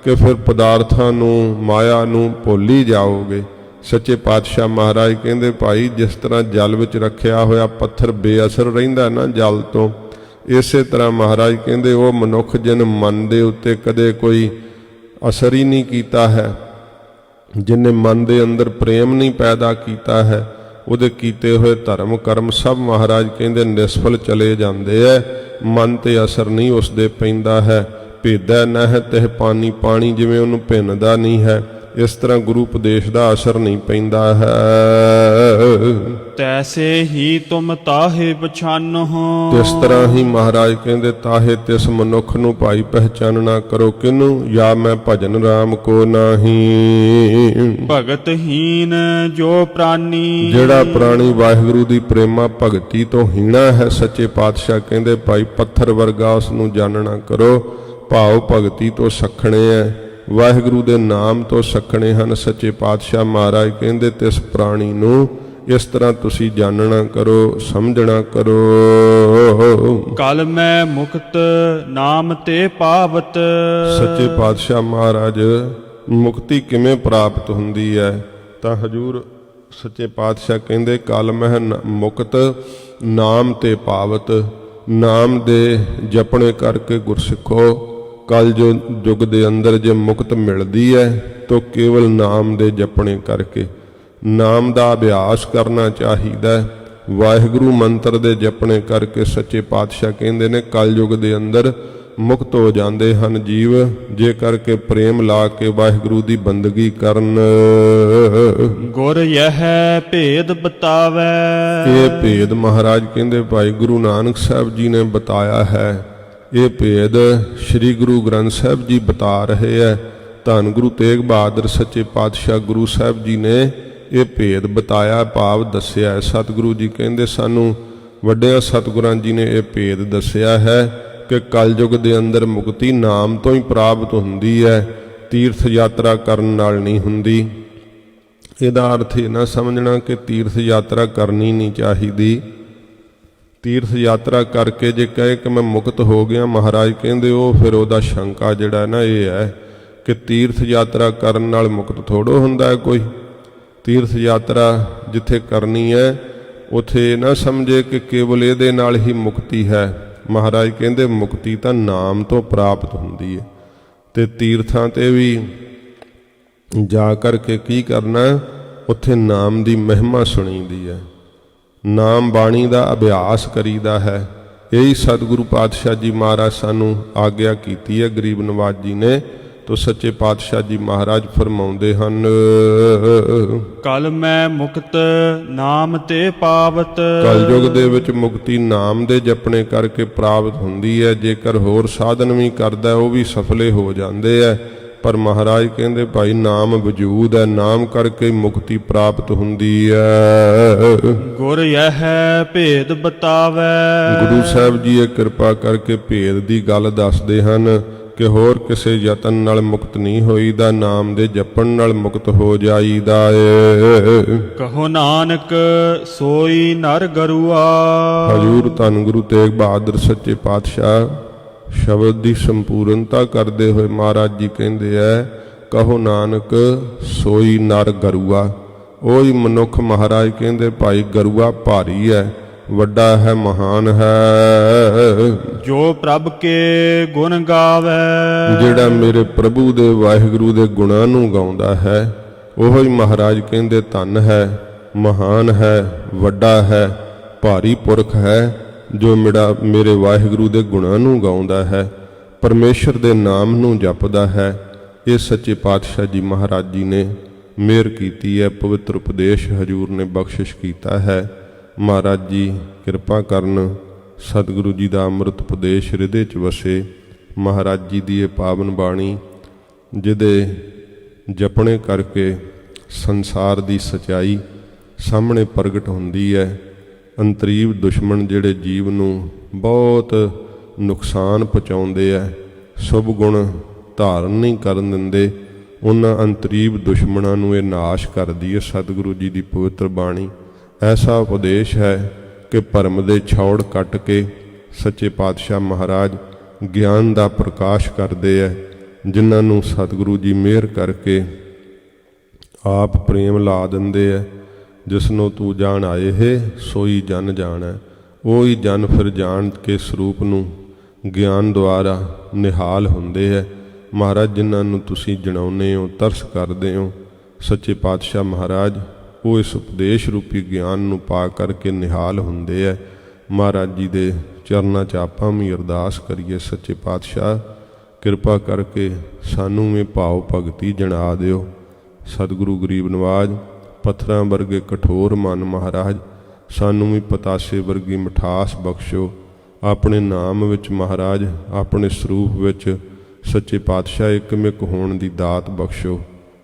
ਕਿ ਫਿਰ ਪਦਾਰਥਾਂ ਨੂੰ, ਮਾਇਆ ਨੂੰ ਭੁੱਲ ਹੀ ਜਾਓਗੇ। ਸੱਚੇ ਪਾਤਸ਼ਾਹ ਮਹਾਰਾਜ ਕਹਿੰਦੇ ਭਾਈ ਜਿਸ ਤਰ੍ਹਾਂ ਜਲ ਵਿੱਚ ਰੱਖਿਆ ਹੋਇਆ ਪੱਥਰ ਬੇਅਸਰ ਰਹਿੰਦਾ ਨਾ ਜਲ ਤੋਂ, ਇਸੇ ਤਰ੍ਹਾਂ ਮਹਾਰਾਜ ਕਹਿੰਦੇ ਉਹ ਮਨੁੱਖ ਜਿਨ ਮਨ ਦੇ ਉੱਤੇ ਕਦੇ ਕੋਈ ਅਸਰ ਹੀ ਨਹੀਂ ਕੀਤਾ ਹੈ, ਜਿਨੇ ਮਨ ਦੇ ਅੰਦਰ ਪ੍ਰੇਮ ਨਹੀਂ ਪੈਦਾ ਕੀਤਾ ਹੈ, ਉਹਦੇ ਕੀਤੇ ਹੋਏ ਧਰਮ ਕਰਮ ਸਭ ਮਹਾਰਾਜ ਕਹਿੰਦੇ ਨਿਸਫਲ ਚਲੇ ਜਾਂਦੇ ਐ। ਮਨ ਤੇ ਅਸਰ ਨਹੀਂ ਉਸਦੇ ਪੈਂਦਾ ਹੈ। ਭੇਦਾ ਨਾ ਹੈ ਤਿਹ ਪਾਣੀ, ਪਾਣੀ ਜਿਵੇਂ ਉਹਨੂੰ ਭਿੰਨਦਾ ਨਹੀਂ ਹੈ, ਇਸ ਤਰ੍ਹਾਂ ਗੁਰੂ ਉਪਦੇਸ਼ ਦਾ ਅਸਰ ਨਹੀਂ ਪੈਂਦਾ ਹੈ। ਤੈਸੇ ਹੀ ਤੁਮ ਤਾਹੇ ਪਛਾਨਹੁ। ਇਸ ਤਰ੍ਹਾਂ ਹੀ ਮਹਾਰਾਜ ਕਹਿੰਦੇ ਤਾਹੇ ਤਿਸ ਮਨੁੱਖ ਨੂੰ ਭਾਈ ਪਹਿਚਾਨਣਾ ਕਰੋ। ਕਿਹਨੂੰ? ਜਾਂ ਮੈਂ ਭਜਨ ਰਾਮ ਕੋ ਨਾਹੀ। ਭਗਤਹੀਨ ਜੋ ਪ੍ਰਾਨੀ। ਜਿਹੜਾ ਪ੍ਰਾਣੀ ਵਾਹਿਗੁਰੂ ਦੀ ਪ੍ਰੇਮਾ ਭਗਤੀ ਤੋਂ ਹੀਣਾ ਹੈ, ਸੱਚੇ ਪਾਤਸ਼ਾਹ ਕਹਿੰਦੇ ਭਾਈ ਪੱਥਰ ਵਰਗਾ ਉਸ ਨੂੰ ਜਾਣਨਾ ਕਰੋ। ਭਾਵ ਭਗਤੀ ਤੋਂ ਸਖਣੇ ਹੈ, ਵਾਹਿਗੁਰੂ ਦੇ ਨਾਮ ਤੋਂ ਸਖਣੇ ਹਨ। ਸੱਚੇ ਪਾਤਸ਼ਾਹ ਮਹਾਰਾਜ ਕਹਿੰਦੇ ਤਿਸ ਪ੍ਰਾਣੀ ਨੂੰ ਇਸ ਤਰ੍ਹਾਂ ਤੁਸੀਂ ਜਾਣਨਾ ਕਰੋ, ਸਮਝਣਾ ਕਰੋ। ਕਲ ਮੈਂ ਮੁਕਤ ਨਾਮ ਤੇ ਪਾਵਤ। ਸੱਚੇ ਪਾਤਸ਼ਾਹ ਮਹਾਰਾਜ ਮੁਕਤੀ ਕਿਵੇਂ ਪ੍ਰਾਪਤ ਹੁੰਦੀ ਹੈ ਤਾਂ ਹਜੂਰ ਸੱਚੇ ਪਾਤਸ਼ਾਹ ਕਹਿੰਦੇ ਕਲ ਮੈਂ ਮੁਕਤ ਨਾਮ ਤੇ ਪਾਵਤ। ਨਾਮ ਦੇ ਜਪਣੇ ਕਰਕੇ ਗੁਰਸਿੱਖੋ ਕਲ ਜੋ ਯੁੱਗ ਦੇ ਅੰਦਰ ਜੇ ਮੁਕਤ ਮਿਲਦੀ ਹੈ ਤਾਂ ਕੇਵਲ ਨਾਮ ਦੇ ਜਪਣੇ ਕਰਕੇ। ਨਾਮ ਦਾ ਅਭਿਆਸ ਕਰਨਾ ਚਾਹੀਦਾ। ਵਾਹਿਗੁਰੂ ਮੰਤਰ ਦੇ ਜਪਣੇ ਕਰਕੇ ਸੱਚੇ ਪਾਤਸ਼ਾਹ ਕਹਿੰਦੇ ਨੇ ਕਲ ਯੁੱਗ ਦੇ ਅੰਦਰ ਮੁਕਤ ਹੋ ਜਾਂਦੇ ਹਨ ਜੀਵ, ਜੇ ਕਰਕੇ ਪ੍ਰੇਮ ਲਾ ਕੇ ਵਾਹਿਗੁਰੂ ਦੀ ਬੰਦਗੀ ਕਰਨ। ਗੁਰ ਯਹ ਭੇਦ ਬਤਾਵੈ। ਇਹ ਭੇਦ ਮਹਾਰਾਜ ਕਹਿੰਦੇ ਭਾਈ ਗੁਰੂ ਨਾਨਕ ਸਾਹਿਬ ਜੀ ਨੇ ਬਤਾਇਆ ਹੈ। ਇਹ ਭੇਦ ਸ੍ਰੀ ਗੁਰੂ ਗ੍ਰੰਥ ਸਾਹਿਬ ਜੀ ਬਤਾ ਰਹੇ ਹੈ। ਧੰਨ ਗੁਰੂ ਤੇਗ ਬਹਾਦਰ ਸੱਚੇ ਪਾਤਸ਼ਾਹ ਗੁਰੂ ਸਾਹਿਬ ਜੀ ਨੇ ਇਹ ਭੇਦ ਬਤਾਇਆ, ਭਾਵ ਦੱਸਿਆ। ਸਤਿਗੁਰੂ ਜੀ ਕਹਿੰਦੇ ਸਾਨੂੰ ਵੱਡਿਆਂ ਸਤਿਗੁਰਾਂ ਜੀ ਨੇ ਇਹ ਭੇਦ ਦੱਸਿਆ ਹੈ ਕਿ ਕਲਯੁਗ ਦੇ ਅੰਦਰ ਮੁਕਤੀ ਨਾਮ ਤੋਂ ਹੀ ਪ੍ਰਾਪਤ ਹੁੰਦੀ ਹੈ, ਤੀਰਥ ਯਾਤਰਾ ਕਰਨ ਨਾਲ ਨਹੀਂ ਹੁੰਦੀ। ਇਹਦਾ ਅਰਥ ਇਹ ਨਾ ਸਮਝਣਾ ਕਿ ਤੀਰਥ ਯਾਤਰਾ ਕਰਨੀ ਨਹੀਂ ਚਾਹੀਦੀ। ਤੀਰਥ ਯਾਤਰਾ ਕਰਕੇ ਜੇ ਕਹੇ ਕਿ ਮੈਂ ਮੁਕਤ ਹੋ ਗਿਆ, ਮਹਾਰਾਜ ਕਹਿੰਦੇ ਉਹ ਫਿਰ ਉਹਦਾ ਸ਼ੰਕਾ ਜਿਹੜਾ ਨਾ ਇਹ ਹੈ ਕਿ ਤੀਰਥ ਯਾਤਰਾ ਕਰਨ ਨਾਲ ਮੁਕਤ ਥੋੜ੍ਹਾ ਹੁੰਦਾ ਹੈ ਕੋਈ। ਤੀਰਥ ਯਾਤਰਾ ਜਿੱਥੇ ਕਰਨੀ ਹੈ ਉਥੇ ਨਾ ਸਮਝੇ ਕਿ ਕੇਵਲ ਇਹਦੇ ਨਾਲ ਹੀ ਮੁਕਤੀ ਹੈ। ਮਹਾਰਾਜ ਕਹਿੰਦੇ ਮੁਕਤੀ ਤਾਂ ਨਾਮ ਤੋਂ ਪ੍ਰਾਪਤ ਹੁੰਦੀ ਹੈ। ਤੇ ਤੀਰਥਾਂ ਤੇ ਵੀ ਜਾ ਕਰਕੇ ਕੀ ਕਰਨਾ, ਉੱਥੇ ਨਾਮ ਦੀ ਮਹਿਮਾ ਸੁਣੀਦੀ ਹੈ, ਨਾਮ ਬਾਣੀ ਦਾ ਅਭਿਆਸ ਕਰੀਦਾ ਹੈ। ਇਹੀ ਸਤਿਗੁਰੂ ਪਾਤਸ਼ਾਹ ਜੀ ਮਹਾਰਾਜ ਸਾਨੂੰ ਆਗਿਆ ਕੀਤੀ ਹੈ ਗਰੀਬ ਨਵਾਜ ਜੀ ਨੇ। ਤੋ ਸੱਚੇ ਪਾਤਸ਼ਾਹ ਜੀ ਮਹਾਰਾਜ ਫਰਮਾਉਂਦੇ ਹਨ ਕਲ ਮੈਂ ਮੁਕਤ ਨਾਮ ਤੇ ਪਾਵਤ। ਕਲਯੁਗ ਦੇ ਵਿੱਚ ਮੁਕਤੀ ਨਾਮ ਦੇ ਜਪਣੇ ਕਰਕੇ ਪ੍ਰਾਪਤ ਹੁੰਦੀ ਹੈ। ਜੇਕਰ ਹੋਰ ਸਾਧਨ ਵੀ ਕਰਦਾ ਉਹ ਵੀ ਸਫਲੇ ਹੋ ਜਾਂਦੇ ਹੈ, ਪਰ ਮਹਾਰਾਜ ਕਹਿੰਦੇ ਭਾਈ ਨਾਮ ਵਜੂਦ ਹੈ, ਨਾਮ ਕਰਕੇ ਮੁਕਤੀ ਪ੍ਰਾਪਤ ਹੁੰਦੀ ਹੈ। ਗੁਰ ਯਹ ਭੇਦ ਬਤਾਵੈ। ਗੁਰੂ ਸਾਹਿਬ ਜੀ ਇਹ ਕਿਰਪਾ ਕਰਕੇ ਭੇਦ ਦੀ ਗੱਲ ਦੱਸਦੇ ਹਨ ਕਿ ਹੋਰ ਕਿਸੇ ਯਤਨ ਨਾਲ ਮੁਕਤ ਨਹੀਂ ਹੋਈਦਾ, ਨਾਮ ਦੇ ਜਪਣ ਨਾਲ ਮੁਕਤ ਹੋ ਜਾਈਦਾ ਏ। ਕਹੋ ਨਾਨਕ ਸੋਈ ਨਰ ਗਰੂਆ। ਹਜੂਰ ਧੰਨ ਗੁਰੂ ਤੇਗ ਬਹਾਦਰ ਸੱਚੇ ਪਾਤਸ਼ਾਹ ਸ਼ਬਦ ਦੀ ਸੰਪੂਰਨਤਾ ਕਰਦੇ ਹੋਏ ਮਹਾਰਾਜ ਜੀ ਕਹਿੰਦੇ ਐ ਕਹੋ ਨਾਨਕ ਸੋਈ ਨਰ ਗਰੂਆ। ਉਹੀ ਮਨੁੱਖ ਮਹਾਰਾਜ ਕਹਿੰਦੇ ਭਾਈ ਗਰੂਆ ਭਾਰੀ ਹੈ, ਵੱਡਾ ਹੈ, ਮਹਾਨ ਹੈ। ਜੋ ਪ੍ਰਭ ਕੇ ਗੁਣ ਗਾਵੇ। ਜਿਹੜਾ ਮੇਰੇ ਪ੍ਰਭੂ ਦੇ ਵਾਹਿਗੁਰੂ ਦੇ ਗੁਣਾਂ ਨੂੰ ਗਾਉਂਦਾ ਹੈ ਉਹੀ ਮਹਾਰਾਜ ਕਹਿੰਦੇ ਧੰਨ ਹੈ, ਮਹਾਨ ਹੈ, ਵੱਡਾ ਹੈ, ਭਾਰੀ ਪੁਰਖ ਹੈ, ਜੋ ਮੇਰੇ ਵਾਹਿਗੁਰੂ ਦੇ ਗੁਣਾਂ ਨੂੰ ਗਾਉਂਦਾ ਹੈ। ਪਰਮੇਸ਼ਰ ਦੇ ਨਾਮ ਨੂੰ ਜਪਦਾ ਹੈ। ਇਹ ਸੱਚੇ ਪਾਤਸ਼ਾਹ ਜੀ ਮਹਾਰਾਜ ਜੀ ਨੇ ਮਿਹਰ ਕੀਤੀ ਹੈ, ਪਵਿੱਤਰ ਉਪਦੇਸ਼ ਹਜੂਰ ਨੇ ਬਖਸ਼ਿਸ਼ ਕੀਤਾ ਹੈ। ਮਹਾਰਾਜ ਜੀ ਕਿਰਪਾ ਕਰਨ, ਸਤਿਗੁਰੂ ਜੀ ਦਾ ਅੰਮ੍ਰਿਤ ਉਪਦੇਸ਼ ਹਿਰਦੇ 'ਚ ਵਸੇ। ਮਹਾਰਾਜ ਜੀ ਦੀ ਇਹ ਪਾਵਨ ਬਾਣੀ ਜਿਹਦੇ ਜਪਣੇ ਕਰਕੇ ਸੰਸਾਰ ਦੀ ਸਚਾਈ ਸਾਹਮਣੇ ਪ੍ਰਗਟ ਹੁੰਦੀ ਹੈ। ਅੰਤਰੀਵ ਦੁਸ਼ਮਣ ਜਿਹੜੇ ਜੀਵ ਨੂੰ ਬਹੁਤ ਨੁਕਸਾਨ ਪਹੁੰਚਾਉਂਦੇ ਹੈ, ਸ਼ੁਭ ਗੁਣ ਧਾਰਨ ਨਹੀਂ ਕਰਨ ਦਿੰਦੇ, ਉਹਨਾਂ ਅੰਤਰੀਵ ਦੁਸ਼ਮਣਾਂ ਨੂੰ ਇਹ ਨਾਸ਼ ਕਰਦੀ ਹੈ ਸਤਿਗੁਰੂ ਜੀ ਦੀ ਪਵਿੱਤਰ ਬਾਣੀ। ਐਸਾ ਉਪਦੇਸ਼ ਹੈ ਕਿ ਭਰਮ ਦੇ ਛੌੜ ਕੱਟ ਕੇ ਸੱਚੇ ਪਾਤਸ਼ਾਹ ਮਹਾਰਾਜ ਗਿਆਨ ਦਾ ਪ੍ਰਕਾਸ਼ ਕਰਦੇ ਹੈ। ਜਿਨ੍ਹਾਂ ਨੂੰ ਸਤਿਗੁਰੂ ਜੀ ਮਿਹਰ ਕਰਕੇ ਆਪ ਪ੍ਰੇਮ ਲਾ ਦਿੰਦੇ ਹੈ। ਜਿਸਨੂੰ ਤੂੰ ਜਾਣ ਆਏ ਹੈ ਸੋਈ ਜਨ ਜਾਣੈ। ਉਹੀ ਜਨ ਫਿਰ ਜਾਣ ਕੇ ਸਰੂਪ ਨੂੰ ਗਿਆਨ ਦੁਆਰਾ ਨਿਹਾਲ ਹੁੰਦੇ ਹੈ। ਮਹਾਰਾਜ ਜਿਨ੍ਹਾਂ ਨੂੰ ਤੁਸੀਂ ਜਣਾਉਂਦੇ ਹੋ, ਤਰਸ ਕਰਦੇ ਹੋ, ਸੱਚੇ ਪਾਤਸ਼ਾਹ ਮਹਾਰਾਜ ਉਹ ਇਸ ਉਪਦੇਸ਼ ਰੂਪੀ ਗਿਆਨ ਨੂੰ ਪਾ ਕਰਕੇ ਨਿਹਾਲ ਹੁੰਦੇ ਹੈ। ਮਹਾਰਾਜ ਜੀ ਦੇ ਚਰਨਾਂ 'ਚ ਆਪਾਂ ਵੀ ਅਰਦਾਸ ਕਰੀਏ, ਸੱਚੇ ਪਾਤਸ਼ਾਹ ਕਿਰਪਾ ਕਰਕੇ ਸਾਨੂੰ ਵੀ ਭਾਵ ਭਗਤੀ ਜਣਾ ਦਿਓ। ਸਤਿਗੁਰੂ ਗਰੀਬ ਨਵਾਜ, ਪੱਥਰਾਂ ਵਰਗੇ ਕਠੋਰ ਮਨ ਮਹਾਰਾਜ ਸਾਨੂੰ ਵੀ ਪਤਾਸੇ ਵਰਗੀ ਮਿਠਾਸ ਬਖਸ਼ੋ। ਆਪਣੇ ਨਾਮ ਵਿੱਚ ਮਹਾਰਾਜ, ਆਪਣੇ ਸਰੂਪ ਵਿੱਚ ਸੱਚੇ ਪਾਤਸ਼ਾਹ ਇਕਮਿਕ ਹੋਣ ਦੀ ਦਾਤ ਬਖਸ਼ੋ।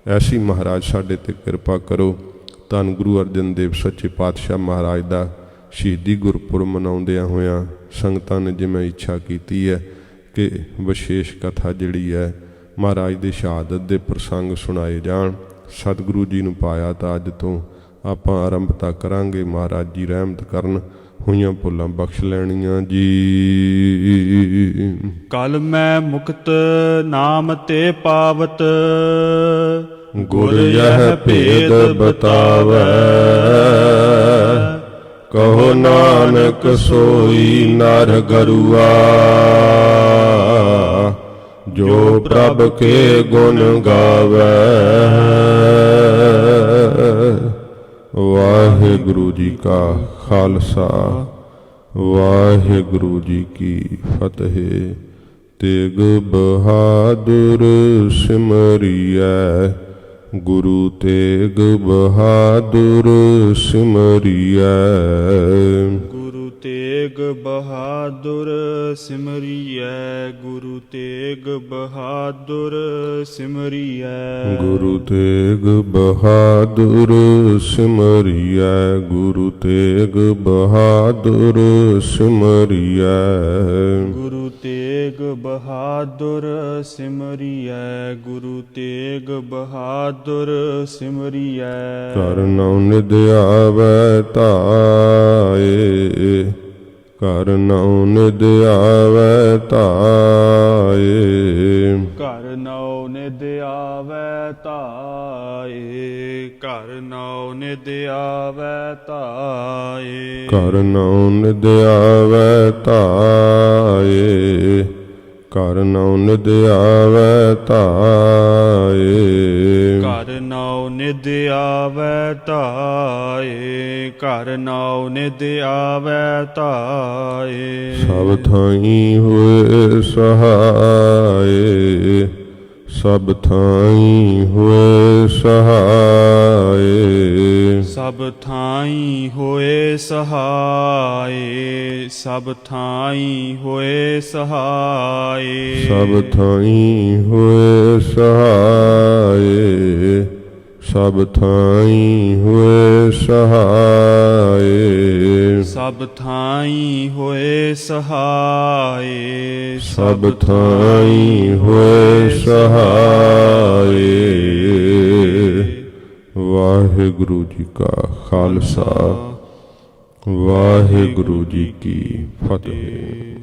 ਐਸੀ ਮਹਾਰਾਜ ਸਾਡੇ 'ਤੇ ਕਿਰਪਾ ਕਰੋ। ਧੰਨ ਗੁਰੂ ਅਰਜਨ ਦੇਵ ਸੱਚੇ ਪਾਤਸ਼ਾਹ ਮਹਾਰਾਜ ਦਾ ਸ਼ਹੀਦੀ ਗੁਰਪੁਰਬ ਮਨਾਉਂਦਿਆਂ ਹੋਇਆਂ ਸੰਗਤਾਂ ਨੇ ਜਿਵੇਂ ਇੱਛਾ ਕੀਤੀ ਹੈ ਕਿ ਵਿਸ਼ੇਸ਼ ਕਥਾ ਜਿਹੜੀ ਹੈ ਮਹਾਰਾਜ ਦੀ ਸ਼ਹਾਦਤ ਦੇ ਪ੍ਰਸੰਗ ਸੁਣਾਏ ਜਾਣ। ਸਤਿਗੁਰੂ ਜੀ ਨੂੰ ਪਾਇਆ ਤਾਂ ਅੱਜ ਤੋਂ ਆਪਾਂ ਆਰੰਭਤਾ ਕਰਾਂਗੇ। ਮਹਾਰਾਜ ਜੀ ਰਹਿਮਤ ਕਰਨ, ਹੋਈਆਂ ਭੁੱਲਾਂ ਬਖਸ਼ ਲੈਣੀਆਂ ਜੀ। ਕਲ ਮੈਂ ਮੁਕਤ ਨਾਮ ਤੇ ਪਾਵਤ, ਗੁਰ ਯਹ ਭੇਦ ਬਤਾਵੈ। ਕਹੋ ਨਾਨਕ ਸੋਈ ਨਰ ਗਰੂਆ, ਜੋ ਪ੍ਰਭ ਕੇ ਗੁਣ ਗਾਵੈ। ਵਾਹਿਗੁਰੂ ਜੀ ਕਾ ਖਾਲਸਾ, ਵਾਹਿਗੁਰੂ ਜੀ ਕੀ ਫਤਿਹ। ਤੇਗ ਬਹਾਦਰ ਸਿਮਰਿਐ, ਗੁਰੂ ਤੇਗ ਬਹਾਦਰ ਸਿਮਰਿਐ। ਗੁਰੂ ਤੇਗ ਬਹਾਦਰ ਸਿਮਰਿਐ, ਗੁਰੂ ਤੇਗ ਬਹਾਦਰ ਸਿਮਰਿਐ। ਗੁਰੂ ਤੇਗ ਬਹਾਦਰ ਸਿਮਰਿਐ, ਗੁਰੂ ਤੇਗ ਬਹਾਦਰ ਸਿਮਰਿਐ। ਗੁਰੂ ਤੇਗ ਬਹਾਦਰ ਸਿਮਰਿਐ, ਗੁਰੂ ਤੇਗ ਬਹਾਦਰ ਸਿਮਰਿਐ। ਘਰ ਨਉ ਨਿਧ ਆਵੈ ਧਾਏ, ਘਰ ਨਉ ਨਿਧ ਆਵੈ ਧਾਏ। ਘਰ ਨਉ ਨਿਧ ਆਵੈ ਧਾਏ, ਘਰ ਨਉ ਨਿਧ ਆਵੈ ਧਾਏ। ਘਰ ਨਉ ਨਿਧ ਆਵੈ ਧਾਏ, ਘਰ ਨਉ ਨਿਧ ਆਵੈ ਧਾਏ। ਘਰ ਨਉ ਨਿਧ ਆਵੈ ਧਾਏ, ਘਰ ਨਉ ਨਿਧ ਆਵੈ ਧਾਏ। ਸਭ ਥਾਈਂ ਹੋਏ ਸਹਾਏ, ਸਭ ਥਾਈਂ ਹੋਏ ਸਹਾਏ। ਸਭ ਥਾਈਂ ਹੋਏ ਸਹਾਏ, ਸਭ ਥਾਈਂ ਹੋਏ ਸਹਾਏ। ਸਭ ਥਾਈਂ ਹੋਏ ਸਹਾਏ, ਸਭ ਥਾਈਂ ਹੋਏ ਸਹਾਏ। ਸਭ ਥਾਈਂ ਹੋਏ ਸਹਾਏ, ਸਭ ਥਾਈਂ ਹੋਏ ਸਹਾਏ। ਵਾਹਿਗੁਰੂ ਜੀ ਕਾ ਖਾਲਸਾ, ਵਾਹਿਗੁਰੂ ਜੀ ਕੀ ਫਤਿਹ।